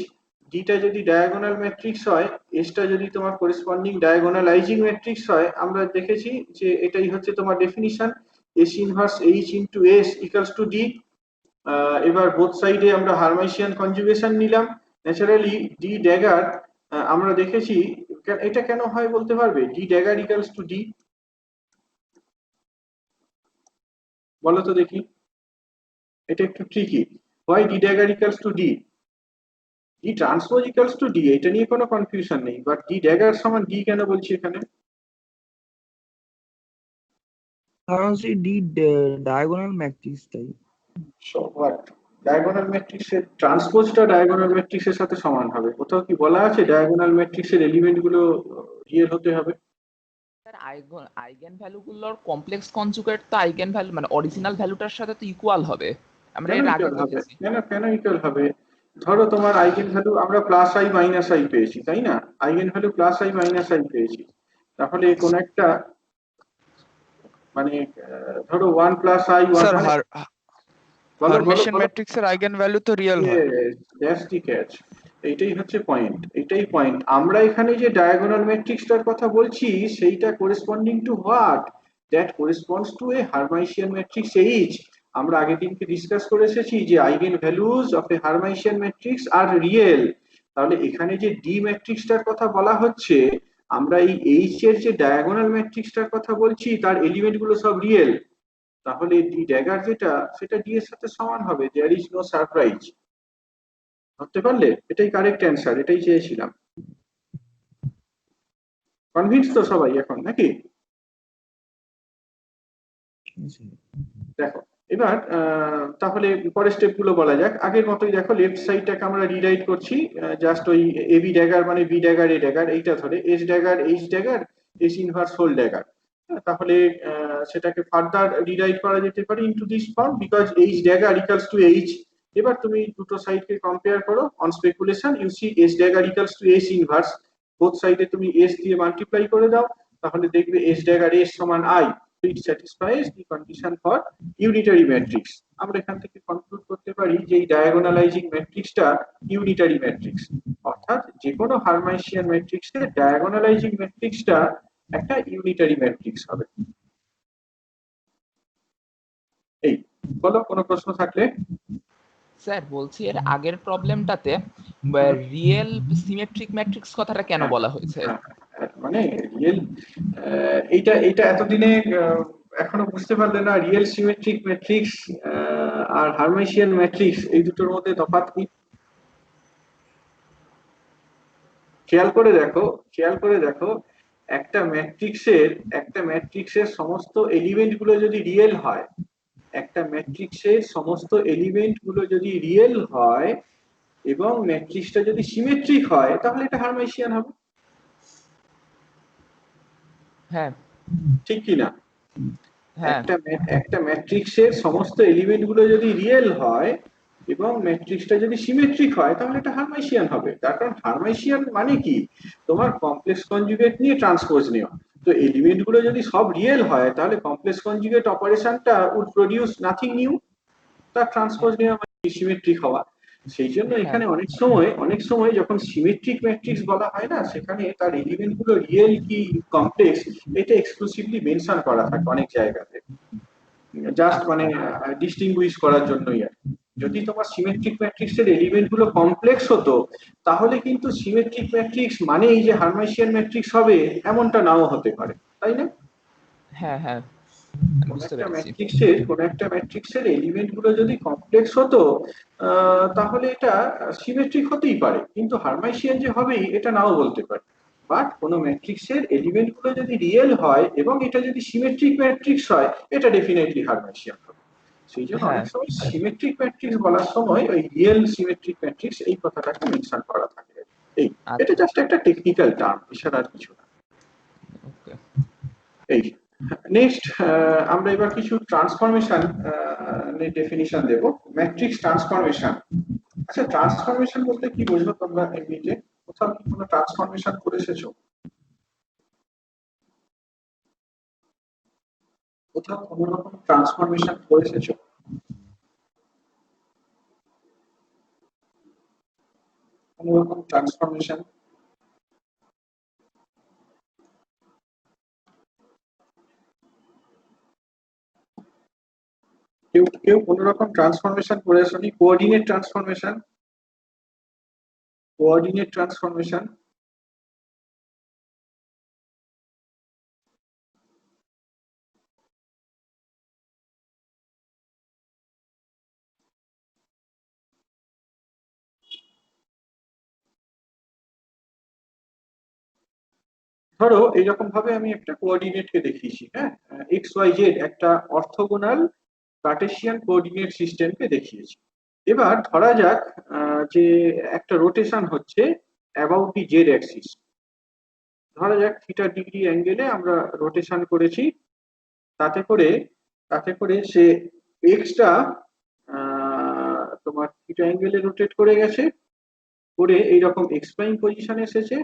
ডিটা যদি ডায়াগোনাল ম্যাট্রিক্স হয়, এসটা যদি তোমার করেসপন্ডিং ডায়াগোনালাইজিং ম্যাট্রিক্স হয়, আমরা দেখেছি যে এটাই হচ্ছে তোমার definition, S inverse H into S equals to D. এবার বোথ সাইডে আমরা হারমাইশিয়ান কনজুগেশন নিলাম, ন্যাচারালি ডি ড্যাগার আমরা দেখেছি। এটা কেন হয় বলতে পারবে? D dagger equals two D, বলো তো দেখি। এটা একটু tricky. Why D dagger equals two D? D transpose equals to D, এটা নিয়ে কোনো কনফিউশন নেই, বাট ডি ড্যাগার সমান ডি কেন বলছি এখানে? কারণ সেই ডি ডায়াগোনাল ম্যাট্রিক্স তাই। সো হোয়াট, ডায়াগোনাল ম্যাট্রিক্সের ট্রান্সপোজটা ডায়াগোনাল ম্যাট্রিক্সের সাথে সমান হবে? কোথাও কি বলা আছে ডায়াগোনাল ম্যাট্রিক্সের এলিমেন্ট গুলো রিয়েল হতে হবে? স্যার আইগেন ভ্যালুগুলোর কমপ্লেক্স কনজুগেট তো আইগেন ভ্যালু মানে অরিজিনাল ভ্যালুটার সাথে তো ইকুয়াল হবে, আমরা কেন এর আগে ইকুয়াল হবে? দেখেছি। কেন ইকুয়াল হবে? ধরো তোমার আইগেন ভ্যালু আমরা প্লাস আই মাইনাস আই পেয়েছি, তাই না? Eigen value plus I minus I পেয়েছি, তাহলে কোন একটা মানে ধরো 1 প্লাস আই 1 স্যার মানে বলো হারমিশিয়ান ম্যাট্রিক্সের আইগেন ভ্যালু তো রিয়েল হয়। That's the catch. এইটাই হচ্ছে পয়েন্ট, এইটাই পয়েন্ট। আমরা এখানে যে ডায়াগোনাল ম্যাট্রিক্সটার কথা বলছি সেইটা corresponding to what? That corresponds to a hermitian matrix H. আমরা আগের দিনকে ডিসকাস করে এসেছি যে eigen values of a hermitian matrix are real. তাহলে এখানে যে ডি ম্যাট্রিক্সটার কথা বলা হচ্ছে, আমরা এই এইচ এর যে ডায়াগোনাল ম্যাট্রিক্সটার কথা বলছি তার এলিমেন্ট গুলো সব রিয়েল। তাহলে ডি ড্যাগার যেটা, সেটা ডি এর সাথে সমান হবে। There is no surprise. ধরতে পারলে? এটাই কারেক্ট অ্যান্সার, এটাই চেয়েছিলাম। কনভিন্স তো সবাই এখন নাকি? দেখো এবার তাহলে পরের স্টেপ গুলো বলা যাক। আগের মতোই দেখো, লেফট সাইডটাকে আমরা রিরাইট করছি, জাস্ট ওই এ বি ড্যাগার মানে বি ড্যাগার এ ড্যাগার এইটা ধরে, S dagger H dagger S inverse whole dagger. তাহলে সেটাকে ফার্দার রিরাইট করা যেতে পারে into this form, because H dagger equals to H. এবার তুমি দুটো সাইডকে কম্পেয়ার করো, on speculation you see S dagger equals to S inverse. Both সাইডে তুমি এস দিয়ে মাল্টিপ্লাই করে দাও, তাহলে দেখবে এস ড্যাগার এস সমান I. It স্যাটিসফাইজ the condition for unitary matrix. আমরা এখান থেকে কনক্লুড করতে পারি যে এই ডায়াগোনালাইজিং ম্যাট্রিক্সটা ইউনিটারি ম্যাট্রিক্স, অর্থাৎ যে কোনো হারমাইশিয়ান ম্যাট্রিক্সের ডায়াগোনালাইজিং ম্যাট্রিক্সটা একটা ইউনিটারি ম্যাট্রিক্স হবে। এই বলো, কোনো প্রশ্ন থাকলে। স্যার বলছি এর আগের প্রবলেমটাতে রিয়েল সিমেট্রিক ম্যাট্রিক্স কথাটা কেন বলা হয়েছে? মানে রিয়েল, এইটা এইটা এতদিনে এখনো বুঝতে পারলে না রিয়েল সিমেট্রিক ম্যাট্রিক্স আর হার্মাইশিয়ান ম্যাট্রিক্স এই দুটোর মধ্যে তফাৎ কি? খেয়াল করে দেখো, খেয়াল করে দেখো, একটা ম্যাট্রিক্সের সমস্ত এলিমেন্ট গুলো যদি রিয়েল হয়, একটা ম্যাট্রিক্সের সমস্ত এলিমেন্ট গুলো যদি রিয়েল হয় এবং ম্যাট্রিক্সটা যদি সিমেট্রিক হয় তাহলে এটা হার্মাইশিয়ান হবে, হ্যাঁ ঠিক কি না? হ্যাঁ একটা ম্যাট্রিক্সের সমস্ত এলিমেন্ট গুলো যদি রিয়েল হয় এবং ম্যাট্রিক্সটা যদি সিমেট্রিক হয় তাহলে এটা হার্মাইশিয়ান হবে। তার কারণ হার্মাইশিয়ান মানে কি, তোমার কমপ্লেক্স কনজুগেট নিয়ে ট্রান্সপোজ নেওয়া। তো এলিমেন্ট গুলো যদি সব রিয়েল হয় তাহলে কমপ্লেক্স কনজুগেট অপারেশনটা উড প্রডিউস নাথিং নিউ, তার ট্রান্সপোজ নেওয়া মানে সিমেট্রিক হওয়া। সেই জন্য হ্যাঁ এখানে অনেক সময় যখন সিমেট্রিক ম্যাট্রিক্স বলা হয় না, সেখানে তার এলিমেন্ট গুলো রিয়েল কি কমপ্লেক্স এটা এক্সক্লুসিভলি মেনশন করা থাকে অনেক জায়গাতে, জাস্ট মানে ডিস্টিংগুইশ করার জন্যই আর কি। যদি তোমার সিমেট্রিক ম্যাট্রিক্সের এলিমেন্ট গুলো কমপ্লেক্স হতো তাহলে কিন্তু সিমেট্রিক ম্যাট্রিক্স মানেই যে হার্মাইশিয়ান ম্যাট্রিক্স হবে এমনটা নাও হতে পারে, তাই না? হ্যাঁ হ্যাঁ বুঝতে পেরেছি। কোন একটা ম্যাট্রিক্সের এলিমেন্ট গুলো যদি কমপ্লেক্স হতো তাহলে এটা সিমেট্রিক হতেই পারে, কিন্তু হার্মাইশিয়ান যে হবেই এটা নাও বলতে পারে। বাট কোন ম্যাট্রিক্সের এলিমেন্ট গুলো যদি রিয়েল হয় এবং এটা যদি সিমেট্রিক ম্যাট্রিক্স হয় এটা ডেফিনেটলি হার্মাইশিয়ান হবে। সেই জন্য হ্যাঁ অনেক সময় সিমেট্রিক ম্যাট্রিক্স বলার সময় ওই রিয়েল সিমেট্রিক ম্যাট্রিক্স এই কথাটাকে মেনশন করা থাকে। এই এটা আচ্ছা জাস্ট একটা টেকনিক্যাল টার্ম, এছাড়া আর কিছু না। ওকে এই নেক্সট আমরা এবার কিছু ট্রান্সফরমেশন ডেফিনিশন দেব। Matrix transformation. আচ্ছা, ট্রান্সফরমেশন বলতে কি বোঝো তোমরা এমনিতে? কোথাও কি কোনো ট্রান্সফরমেশন করে এসেছো? কোথাও কোনো রকম ট্রান্সফরমেশন করে এসেছো? কোনো রকম ট্রান্সফরমেশন? কেউ কেউ কোনো রকম ট্রান্সফরমেশন করে আসনি? Coordinate transformation, coordinate transformation. ধরো এইরকম ভাবে আমি একটা কোঅর্ডিনেটকে দেখিয়েছি, হ্যাঁ, এক্স ওয়াই জেড একটা অর্থোগোনাল কার্টেসিয়ান কোঅর্ডিনেট সিস্টেমকে দেখিয়েছি। এবার ধরা যাক যে একটা রোটেশন হচ্ছে অ্যাবাউট দি জেড অ্যাক্সিস। ধরা যাক থিটা ডিগ্রি অ্যাঙ্গেলে আমরা রোটেশন করেছি, তাতে করে সে এক্সটা তোমার থিটা অ্যাঙ্গেলে রোটেট করে গেছে, করে এইরকম এক্স প্রাইম পজিশনে এসেছে।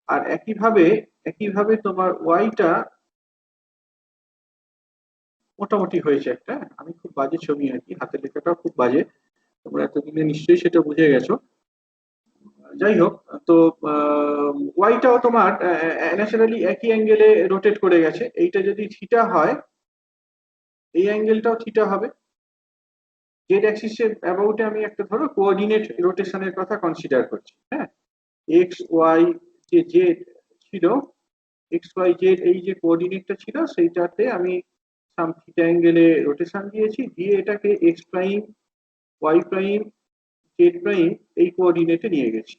আর একইভাবে তোমার ওয়াইটা মোটামুটি হয়েছে একটা, আমি খুব বাজে ছবি আর কি, হাতের লেখাটাও খুব বাজে, তোমরা এতদিনে নিশ্চয়ই সেটা বুঝে গেছো। যাই হোক, তো ওয়াইটাও তোমার ন্যাচারালি একই অ্যাঙ্গেলে রোটেট করে গেছে। এইটা যদি থিটা হয় এই অ্যাঙ্গেলটাও থিটা হবে। জেড অ্যাক্সিসের অ্যাবাউটে আমি একটা ধরো কোঅর্ডিনেট রোটেশনের কথা কনসিডার করছি, হ্যাঁ। এক্স ওয়াই যে জেড ছিল, এক্স ওয়াই জেড এই যে কোঅর্ডিনেটটা ছিল সেইটাতে আমি সাম থিটা অ্যাঙ্গেলে রোটেশন দিয়েছি, দিয়ে এটাকে X prime Y prime Z prime এই কোঅর্ডিনেটে নিয়ে গেছি,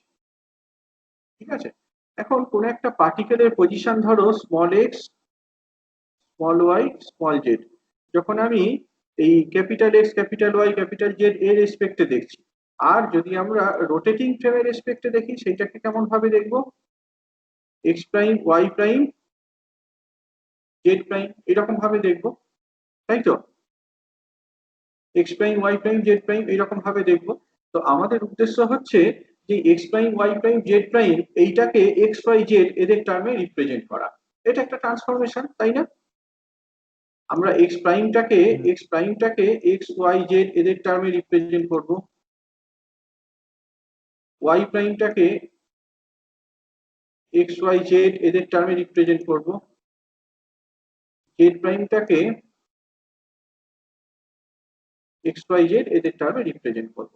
ঠিক আছে। এখন কোন একটা পার্টিকেলের পজিশন ধরো small X small Y small Z, যখন আমি এই capital X capital Y capital Z এর রেসপেক্টে দেখছি, আর যদি আমরা রোটেটিং ফ্রেমের রেসপেক্টে দেখি সেইটাকে কেমন ভাবে দেখবো, x prime Y prime Z prime এরকম ভাবে দেখবো, তাই তো? X prime Y prime Z prime এরকম ভাবে দেখবো। তো আমাদের উদ্দেশ্য হচ্ছে যে x prime Y prime Z prime এইটাকে এক্স ওয়াই জেড এদের টার্মে রিপ্রেজেন্ট করা, এটা একটা ট্রান্সফরমেশন, তাই না? আমরা এক্স প্রাইমটাকে এক্স ওয়াই জেড এদের টার্মে রিপ্রেজেন্ট করব, ওয়াই প্রাইমটাকে এক্স ওয়াই জেড এদের টার্মে রিপ্রেজেন্ট করব, জেড প্রাইমটাকে এক্স ওয়াই জেড এদের টার্মে রিপ্রেজেন্ট করব।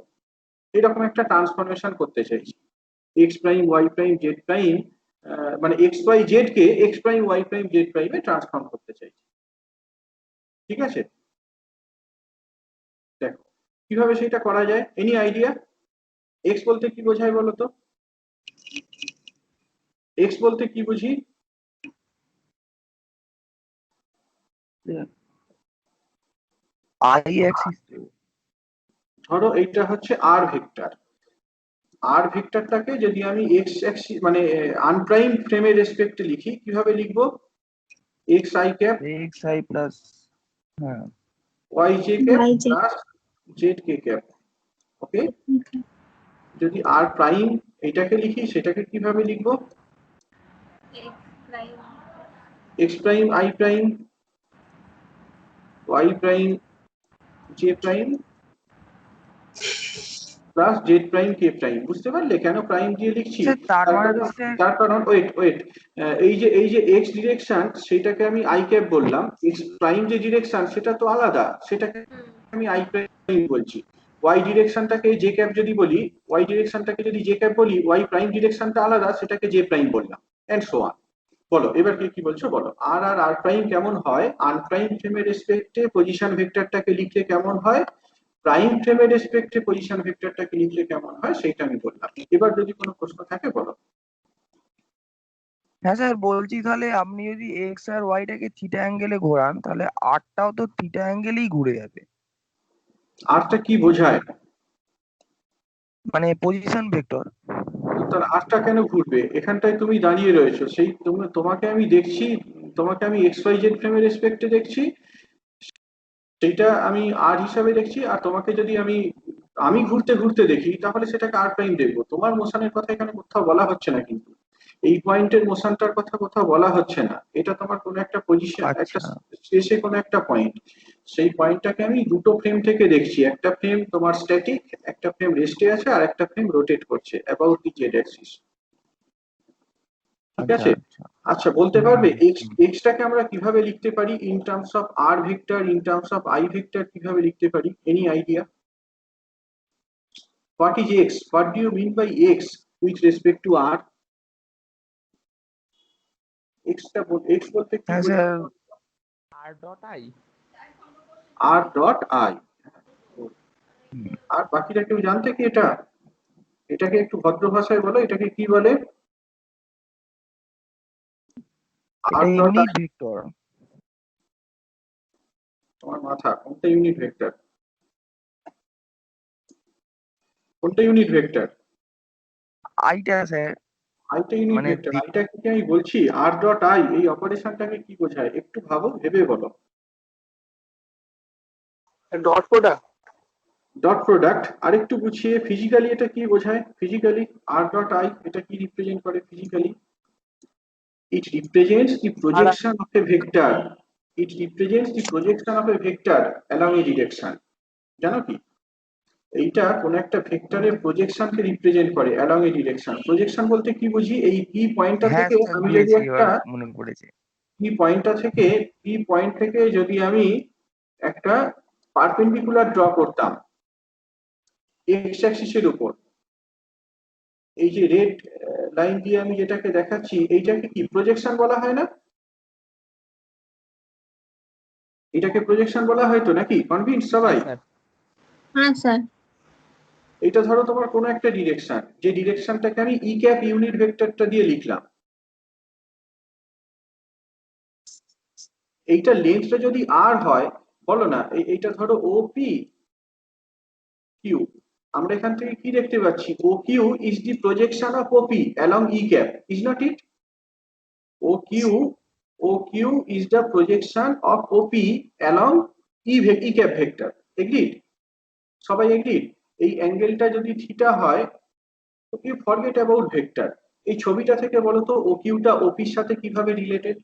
এরকম একটা ট্রান্সফরমেশন করতে চাইছি। X prime Y prime Z prime মানে এক্স ওয়াই জেড কে X prime Y prime Z প্রাইমে ট্রান্সফর্ম করতে চাইছি। ঠিক আছে, দেখো কিভাবে সেটা করা যায়, এনি আইডিয়া? এক্স বলতে কি বোঝায় বলো তো? এক্স বলতে কি বুঝি? I axis. ধরো এইটা হচ্ছে আর ভেক্টর। আর ভেক্টরটাকে যদি আমি এক্স অ্যাক্সিস মানে আনপ্রাইম ফ্রেমের রেসপেক্টে লিখি, কিভাবে লিখবো? X I cap xi plus হ্যাঁ Y J cap YJ plus Z K cap. Okay, যদি আর প্রাইম এটাকে লিখি সেটাকে কিভাবে লিখবো? X prime I prime Y prime J prime plus Z prime K prime. বুঝতে পারলে কেন প্রাইম দিয়ে লিখছি? তার মানে তার কারণ ওয়েট এই যে এক্স ডিরেকশন সেটাকে আমি আই ক্যাপ বললাম, এক্স প্রাইম যে ডিরেকশন সেটা তো আলাদা, সেটাকে আমি আই প্রাইম বলছি। ওয়াই ডিরেকশনটাকে জে ক্যাপ যদি বলি, ওয়াই ডিরেকশনটাকে যদি জে ক্যাপ বলি, ওয়াই প্রাইম ডিরেকশনটা আলাদা, সেটাকে জে প্রাইম বললাম, এন্ড সো অন। বলো এবার কি বলছো বলো। আর আর প্রাইম কেমন হয় আনপ্রাইম ফ্রেমের রেসপেক্টে পজিশন ভেক্টরটাকে লিখলে কেমন হয়, প্রাইম ফ্রেমের রেসপেক্টে পজিশন ভেক্টরটাকে লিখলে কেমন হয়, সেটা আমি বললাম। এবার যদি কোনো প্রশ্ন থাকে বলো। হ্যাঁ স্যার বলছি, তাহলে আপনি যদি এক্স আর ওয়াইটাকে থিটা অ্যাঙ্গেলে ঘোরান তাহলে আরটাও তো থিটা অ্যাঙ্গেলেই ঘুরে যাবে, আরটা কি বোঝায়? মানে পজিশন ভেক্টর। তার আরটা কেন ঘুরবে? এখানটায় তুমি দাঁড়িয়ে রয়েছো, সেই তোমাকে আমি দেখছি, তোমাকে আমি এক্স ওয়াই জেড ফ্রেমের রেসপেক্টে দেখছি, সেইটা আমি আর হিসাবে দেখছি। আর তোমাকে যদি আমি আমি ঘুরতে ঘুরতে দেখি তাহলে সেটাকে আর প্রাইম দেখবো। তোমার মোশনের কথা এখানে কোথাও বলা হচ্ছে না, কিন্তু এই পয়েন্টের মোশনটার কথা কোথাও বলা হচ্ছে না। এটা তোমার কোনো একটা পজিশন, একটা আচ্ছা স্পেসে কোনো একটা পয়েন্ট, সেই পয়েন্টটাকে আমি দুটো ফ্রেম থেকে দেখছি। একটা ফ্রেম তোমার স্ট্যাটিক, একটা ফ্রেম রেস্টে আছে, আর একটা ফ্রেম রোটেট করছে অ্যাবাউট দি জেড অ্যাক্সিস। ঠিক আচ্ছা আছে, আচ্ছা আচ্ছা বলতে হুম, পারবে হুম, এক্স এক্সটাকে আমরা কিভাবে লিখতে পারি in terms of r vector, in terms of i vector কিভাবে লিখতে পারি, any idea? What is x? What do you mean by x with respect to r? x টা x বলতে কি হ্যাঁ বোঝায়? Sir r dot i. r dot i। আর বাকিটা কেউ জানতে কি এটা? এটাকে একটু ভদ্র ভাষায় বলো, এটাকে কি বলে? এটা r dot unit i। Vector. তোমার মাথা কোনটা ইউনিট ভেক্টর? কোনটা ইউনিট ভেক্টর? আইটা স্যার আইটা ইউনিট মানে ভেক্টর। আইটা কি আমি বলছি r ডট i এই অপারেশনটাকে কি বোঝায় একটু ভাবো, ভেবে বলো। Dot product. Dot product. আরেকটু বুঝিয়ে ফিজিক্যালি এটা কি বোঝায়? ফিজিক্যালি r ডট i এটা কি রিপ্রেজেন্ট করে physically? It represents the projection of a vector. It represents the projection of a vector along a direction. জানো কি? এইটা কোন একটা ভেক্টরের প্রজেকশনকে রিপ্রেজেন্ট করে along a direction. প্রজেকশন বলতে কি বুঝি? এই পি পয়েন্টটা হ্যাঁ থেকে স্যার আমি যদি বুঝেছি, একটা এবার মনে পড়েছে। পি পয়েন্ট থেকে যদি আমি একটা পারপেন্ডিকুলার ড্র করতাম এক্স অ্যাক্সিসের উপর, এই যে রেড লাইন দিয়ে আমি যেটাকে দেখাচ্ছি, এইটাকে কি প্রজেকশন বলা হয় না? এটাকে প্রজেকশন বলা হয় তো, নাকি? কনভিন্স সবাই? স্যার হ্যাঁ স্যার। এটা ধরো তোমার কোনো একটা ডিরেকশন, যে ডিরেকশনটাকে আমি ই ক্যাপ ইউনিট ভেক্টরটা দিয়ে লিখলাম। এইটা লেন্থটা যদি আর হয়, বলো না, এইটা ধরো ও পি কিউ। আমরা এখান থেকে কি দেখতে পাচ্ছি? O Q is the projection of OP along E cap, is not it? O Q, O Q is the projection of OP along E cap vector. Agreed? সবাই এগ্রিড? এই অ্যাঙ্গেলটা যদি থিটা হয়, ইউ ফরগেট অ্যাবাউট ভেক্টর। এই ছবিটা থেকে বলো তো ও কিউটা ওপির সাথে কিভাবে রিলেটেড?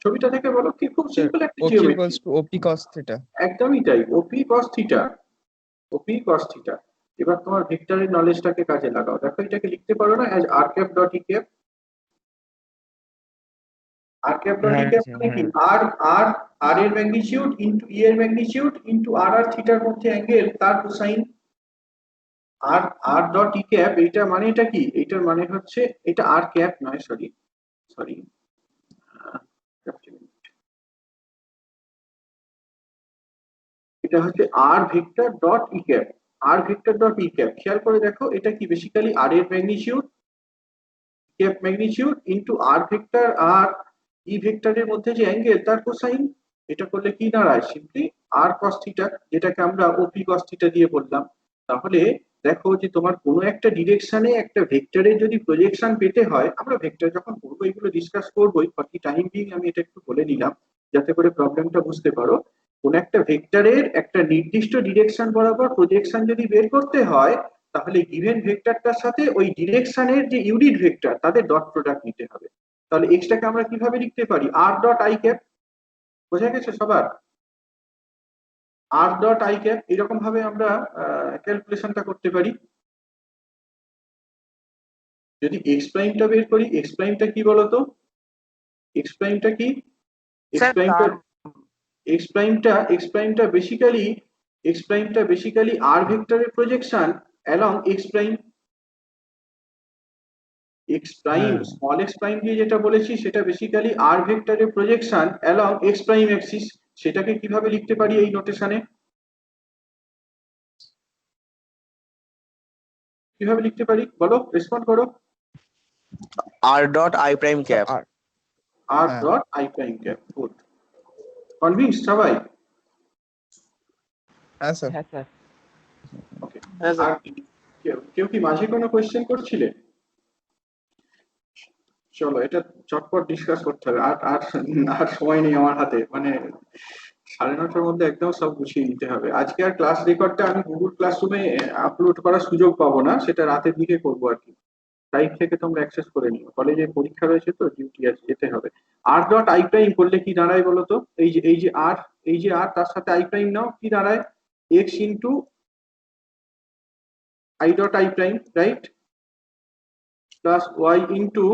ছবিটা থেকে বলো, কি খুব সিম্পল একটা OQ geometry. equals to OP cos theta. একদমই তাই, ওপি কস থিটা, ওপি কস থিটা। এবার তোমার ভেক্টরের নলেজটাকে কাজে লাগাও, দেখো এটাকে লিখতে পারো না অ্যাজ আর ক্যাপ ডট ই ক্যাপ। আর ক্যাপ ডট ই হ্যাঁ ক্যাপ স্যার মানে কি? হ্যাঁ আর আর আর এর ম্যাগনিটিউড ইনটু ই এর ম্যাগনিটিউড ইনটু আর আর থিটার মধ্যে অ্যাঙ্গেল, তার কোসাইন। আর আর ডট ই ক্যাপ এইটা মানে এটা কি, এইটার মানে হচ্ছে এটা আর ক্যাপ নয়, সরি সরি, এটা হচ্ছে আর ভেক্টর ডট ই ক্যাপ। আর ভেক্টর ডট ই ক্যাপ, খেয়াল করে দেখো এটা কি বেসিক্যালি আর এর ম্যাগনিটিউড, ক্যাপ ম্যাগনিটিউড ইনটু আর ভেক্টর আর ই ভেক্টরের মধ্যে যে অ্যাঙ্গেল তার কোসাইন। এটা করলে কি দাঁড়ায়, সিম্পলি আর কস থিটা, যেটাকে আমরা ওপি কস থিটা দিয়ে বললাম। তাহলে দেখো যে তোমার কোনো একটা ডিরেকশনে একটা ভেক্টরের যদি প্রজেকশন পেতে হয়, আমরা ভেক্টর যখন করবো এগুলো ডিসকাস করবোই, ফর দি টাইম বিং আমি এটা একটু বলে নিলাম যাতে করে প্রবলেমটা বুঝতে পারো। কোন একটা ভেক্টরের একটা নির্দিষ্ট ডিরেকশন বরাবর প্রজেকশন যদি বের করতে হয়, তাহলে গিভেন ভেক্টরটার সাথে ওই ডিরেকশনের যে ইউনিট ভেক্টর তাদের ডট প্রোডাক্ট নিতে হবে। তাহলে এক্সটাকে আমরা কিভাবে লিখতে পারি, আর ডট আই ক্যাপ, বোঝা গেছে সবার? আর ডট আই ক্যাপ এরকম ভাবে আমরা ক্যালকুলেশনটা করতে পারি। যদি এক্স প্রাইমটা বের করি, এক্স প্রাইমটা কি বলতো, এক্স প্রাইমটা কি, এক্স স্যার প্রাইমটা তার এক্স প্রাইমটা বেসিক্যালি আর ভেক্টরের projection along x prime. X prime small x prime দিয়ে যেটা বলেছি সেটা বেসিক্যালি আর ভেক্টরের projection along x prime Axis. সেটাকে কিভাবে লিখতে পারি এই নোটেশনে, কিভাবে লিখতে পারি বলো, রেসপন্ড করো। R dot I prime cap. R হ্যাঁ। Dot I prime cap, good. Convince সবাই? হ্যাঁ স্যার। হ্যাঁ স্যার। ওকে। হ্যাঁ স্যার। আর কেউ কি মাঝে কোনো কোয়েশ্চেন করছিলে? চলো এটা চটপট ডিসকাস করতে হবে, আর আর আর সময় নেই আমার হাতে, মানে 9:30টার মধ্যে একদম সব গুছিয়ে নিতে হবে। আজকে আর ক্লাস রেকর্ডটা আমি গুগল ক্লাসরুমে আপলোড করার সুযোগ পাবো না, সেটা রাতের দিকে করবো আর কি। সাইট থেকে তোমরা অ্যাক্সেস করে নিও, কলেজে পরীক্ষা রয়েছে তো, ডিউটি আছে, যেতে হবে। আর ডট আই প্রাইম করলে কি দাঁড়ায় বলো তো, এই যে আর তার সাথে আই প্রাইম নাও, কি দাঁড়ায়, x into i dot I prime, right, plus y into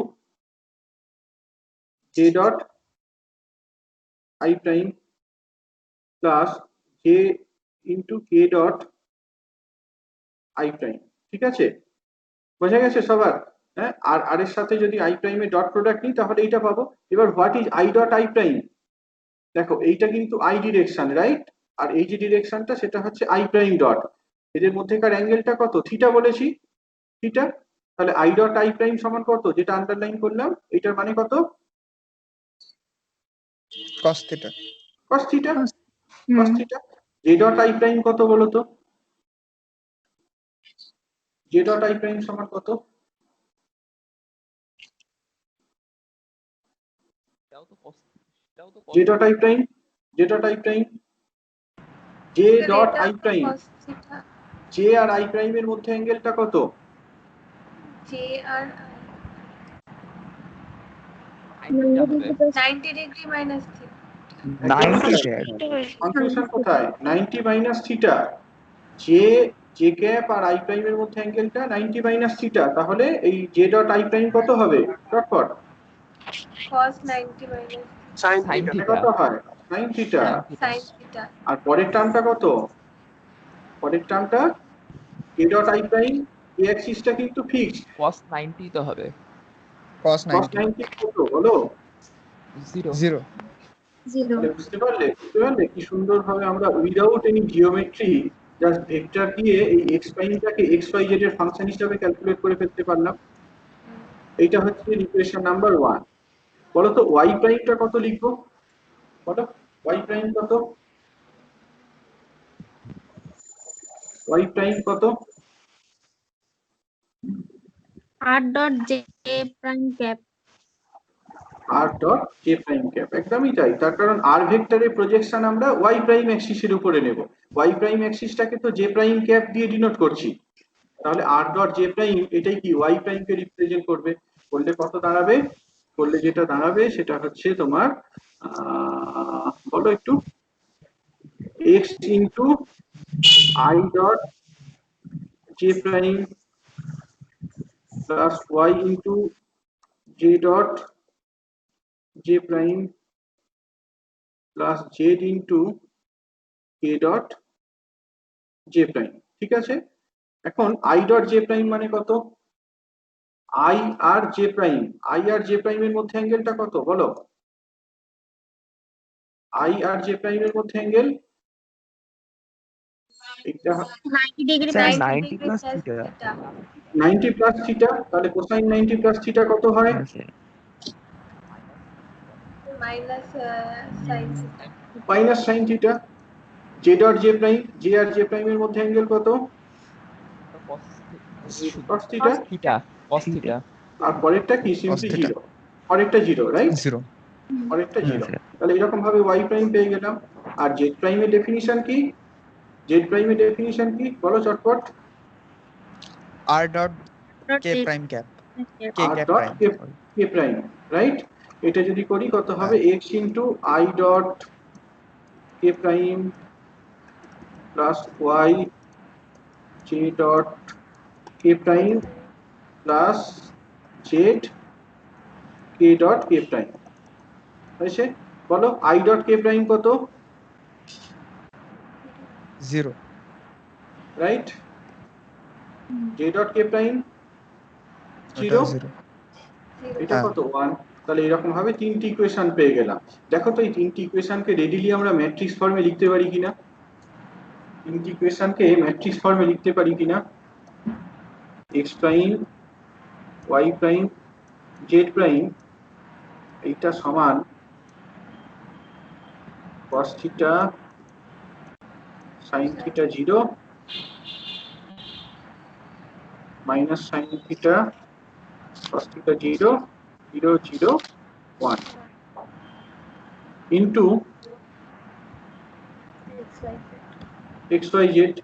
j dot I prime plus j into k dot I prime. ঠিক আছে, বোঝা গেছে সবার? হ্যাঁ, আর আর এর সাথে যদি আই প্রাইমের ডট প্রোডাক্ট নিই তাহলে এইটা পাবো। এবার what is I dot I prime, দেখো এইটা কিন্তু আই ডিরেকশন, রাইট, আর এই যে ডিরেকশনটা সেটা হচ্ছে আই প্রাইম ডট, এদের মধ্যেকার অ্যাঙ্গেলটা কত, থিটা বলেছি, থিটা। তাহলে আই ডট আই প্রাইম সমান কত, যেটা আন্ডারলাইন করলাম, এটার মানে কত, cos theta. Cos theta, cos hmm theta. J dot I prime কত বলো তো, জে ডট আই প্রাইম সমান কত, এটাও তো j dot I prime, j dot I prime, j dot I prime, cos theta j আর আই প্রাইমের মধ্যে অ্যাঙ্গেলটা কত, j আর 90 degree minus theta. 90 sir. Confusion কোথায়, 90 minus theta, j j cap আর আই প্রাইমের মধ্যে অ্যাঙ্গেলটা 90 মাইনাস থিটা, তাহলে এই জে ডট আই প্রাইম কত হবে, চটপট, cos 90 minus sine sine theta. Theta. কত হয়, সাইন থিটা। sin theta। আর পরের টার্মটা কত, পরের টার্মটা কে ডট আই প্রাইম, এই অ্যাক্সিসটা কিন্তু ফিক্সড, cos 90 তো হবে। কস cos 90 90 কত বলো, 0 0। তাহলে বুঝতে পারলে, কি সুন্দর ভাবে আমরা without any geometry just vector দিয়ে এই এক্স প্রাইমটাকে এক্স ওয়াই জেড এর ফাংশন হিসেবে ক্যালকুলেট করে ফেলতে পারলাম। এইটা হচ্ছে ইকুয়েশন নাম্বার 1। বলো তো ওয়াই প্রাইমটা কত লিখবো, বলো ওয়াই প্রাইম কত, ওয়াই প্রাইম কত, r dot j prime cap। R dot J prime cap, একদমই তাই। তার কারণ আর ভেক্টরের প্রজেকশন আমরা ওয়াই প্রাইম অ্যাক্সিসের উপরে নেব, ওয়াই প্রাইম অ্যাক্সিসটাকে তো জে প্রাইম ক্যাপ দিয়ে ডিনোট করছি, তাহলে আর ডট জে প্রাইম এটাই কি ওয়াই প্রাইম কে রিপ্রেজেন্ট করবে। করলে কত দাঁড়াবে, করলে যেটা দাঁড়াবে সেটা হচ্ছে তোমার বলো একটু, x into i dot J prime plus y into j dot J prime plus z into k dot J prime. ঠিক আছে, এখন আই ডট জে প্রাইম মানে কত? আই আর জে প্রাইম, আই আর জে প্রাইমের মধ্যে অ্যাঙ্গেলটা কত বলো? আই আর জে প্রাইমের মধ্যে অ্যাঙ্গেল এটা 90 degree sir plus 90 plus theta. 90 plus theta, তাহলে কোসাইন 90 প্লাস থিটা কত হয়? Minus sine minus sine theta. J dot J prime, J আর জে প্রাইমের মধ্যে অ্যাঙ্গেল কত? cos theta. Theta cos theta. আর পরেরটা কি? Simply theta। জিরো, পরেরটা জিরো, রাইট? 0। পরেরটা হ্যাঁ জিরো। স্যার। তাহলে এরকম ভাবে ওয়াই প্রাইম পেয়ে গেলাম। আর জেড প্রাইমের ডেফিনিশন কি? জেড প্রাইমের ডেফিনিশন কি বলো চটপট? R dot K prime cap, K আর cap dot prime, sorry। K prime, right? এটা যদি করি কত হবে? x into i dot k prime plus y j dot k prime plus Z k dot k prime হয়েছে। বলো i dot k prime কত? 0। Right? J dot k prime ওটা 0, 0। এটা হ্যাঁ। কত? 1। তাহলে এরকম ভাবে তিনটি ইকুয়েশন পেয়ে গেলাম। দেখো তো এই তিনটি ইকুয়েশনকে রেডিলি আমরা ম্যাট্রিক্স ফর্মে লিখতে পারি কিনা? তিনটি ইকুয়েশনকে ম্যাট্রিক্স ফর্মে লিখতে পারি কিনা? X prime Y prime Z prime এইটা সমান cos theta sin theta 0 minus sin theta cos theta 0 0 0 1 into xyz।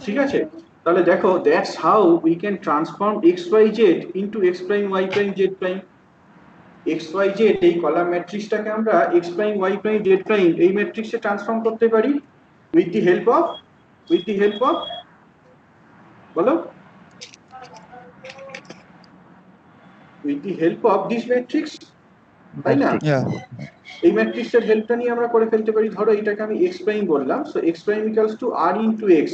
ঠিক আছে? তাহলে দেখো that's how we can transform xyz into x prime y prime z prime. xyz এই column ম্যাট্রিক্সটাকে আমরা x prime y prime z prime এই ম্যাট্রিক্সে transform করতে পারি উইথ দি হেল্প অফ বলো with the help of this matrix, তাই না? Yeah। এই ম্যাট্রিক্সের হেল্পটা নিয়ে আমরা করে ফেলতে পারি। ধরো এটাকে আমি x প্রাইম বললাম, so x prime equals to r into x।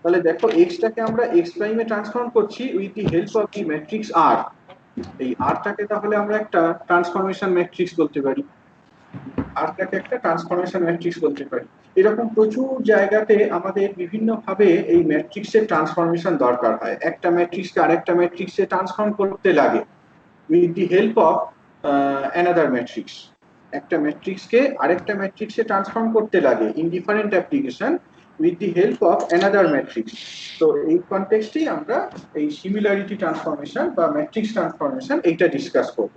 তাহলে দেখো x টাকে আমরা x প্রাইমে ট্রান্সফর্ম করছি with the help of the matrix r। এই r টাকে তাহলে আমরা একটা ট্রান্সফরমেশন ম্যাট্রিক্স বলতে পারি, r টাকে একটা ট্রান্সফরমেশন ম্যাট্রিক্স বলতে পারি। এরকম প্রচুর জায়গাতে আমাদের বিভিন্ন ভাবে এই ম্যাট্রিক্সের ট্রান্সফরমেশন দরকার হয়। একটা ম্যাট্রিক্সকে আরেকটা ম্যাট্রিক্সে ট্রান্সফর্ম করতে লাগে with the help of another matrix. একটা ম্যাট্রিক্সকে আরেকটা ম্যাট্রিক্সে ট্রান্সফর্ম করতে লাগে in different application with the help of another matrix. তো এই কনটেক্সটেই আমরা এই সিমিলারিটি ট্রান্সফরমেশন বা ম্যাট্রিক্স ট্রান্সফরমেশন এইটা ডিসকাস করব।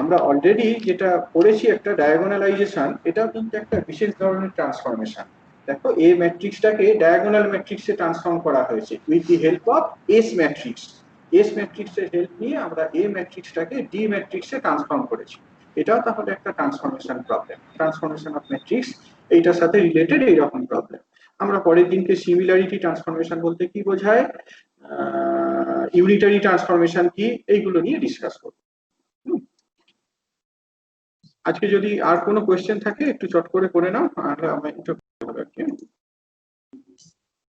আমরা অলরেডি যেটা পড়েছি একটা ডায়াগোনালাইজেশন, এটাও কিন্তু একটা বিশেষ ধরনের ট্রান্সফরমেশন। দেখো এ ম্যাট্রিক্সটাকে ডায়াগোনাল ম্যাট্রিক্সে ট্রান্সফর্ম করা হয়েছে with the help of S matrix. S ম্যাট্রিক্সের হেল্প নিয়ে আমরা এ ম্যাট্রিক্সটাকে ডি ম্যাট্রিক্সে ট্রান্সফর্ম করেছি। এটাও তাহলে একটা transformation problem, transformation of matrix এইটার সাথে রিলেটেড এইরকম প্রবলেম। আমরা পরের দিনকে সিমিলারিটি ট্রান্সফরমেশন বলতে কি বোঝায়, ইউনিটারি ট্রান্সফরমেশন কি, এইগুলো নিয়ে ডিসকাস করব। আজকে যদি আর কোনো কোয়েশ্চেন থাকে একটু চট করে নাও, আর আমি একটু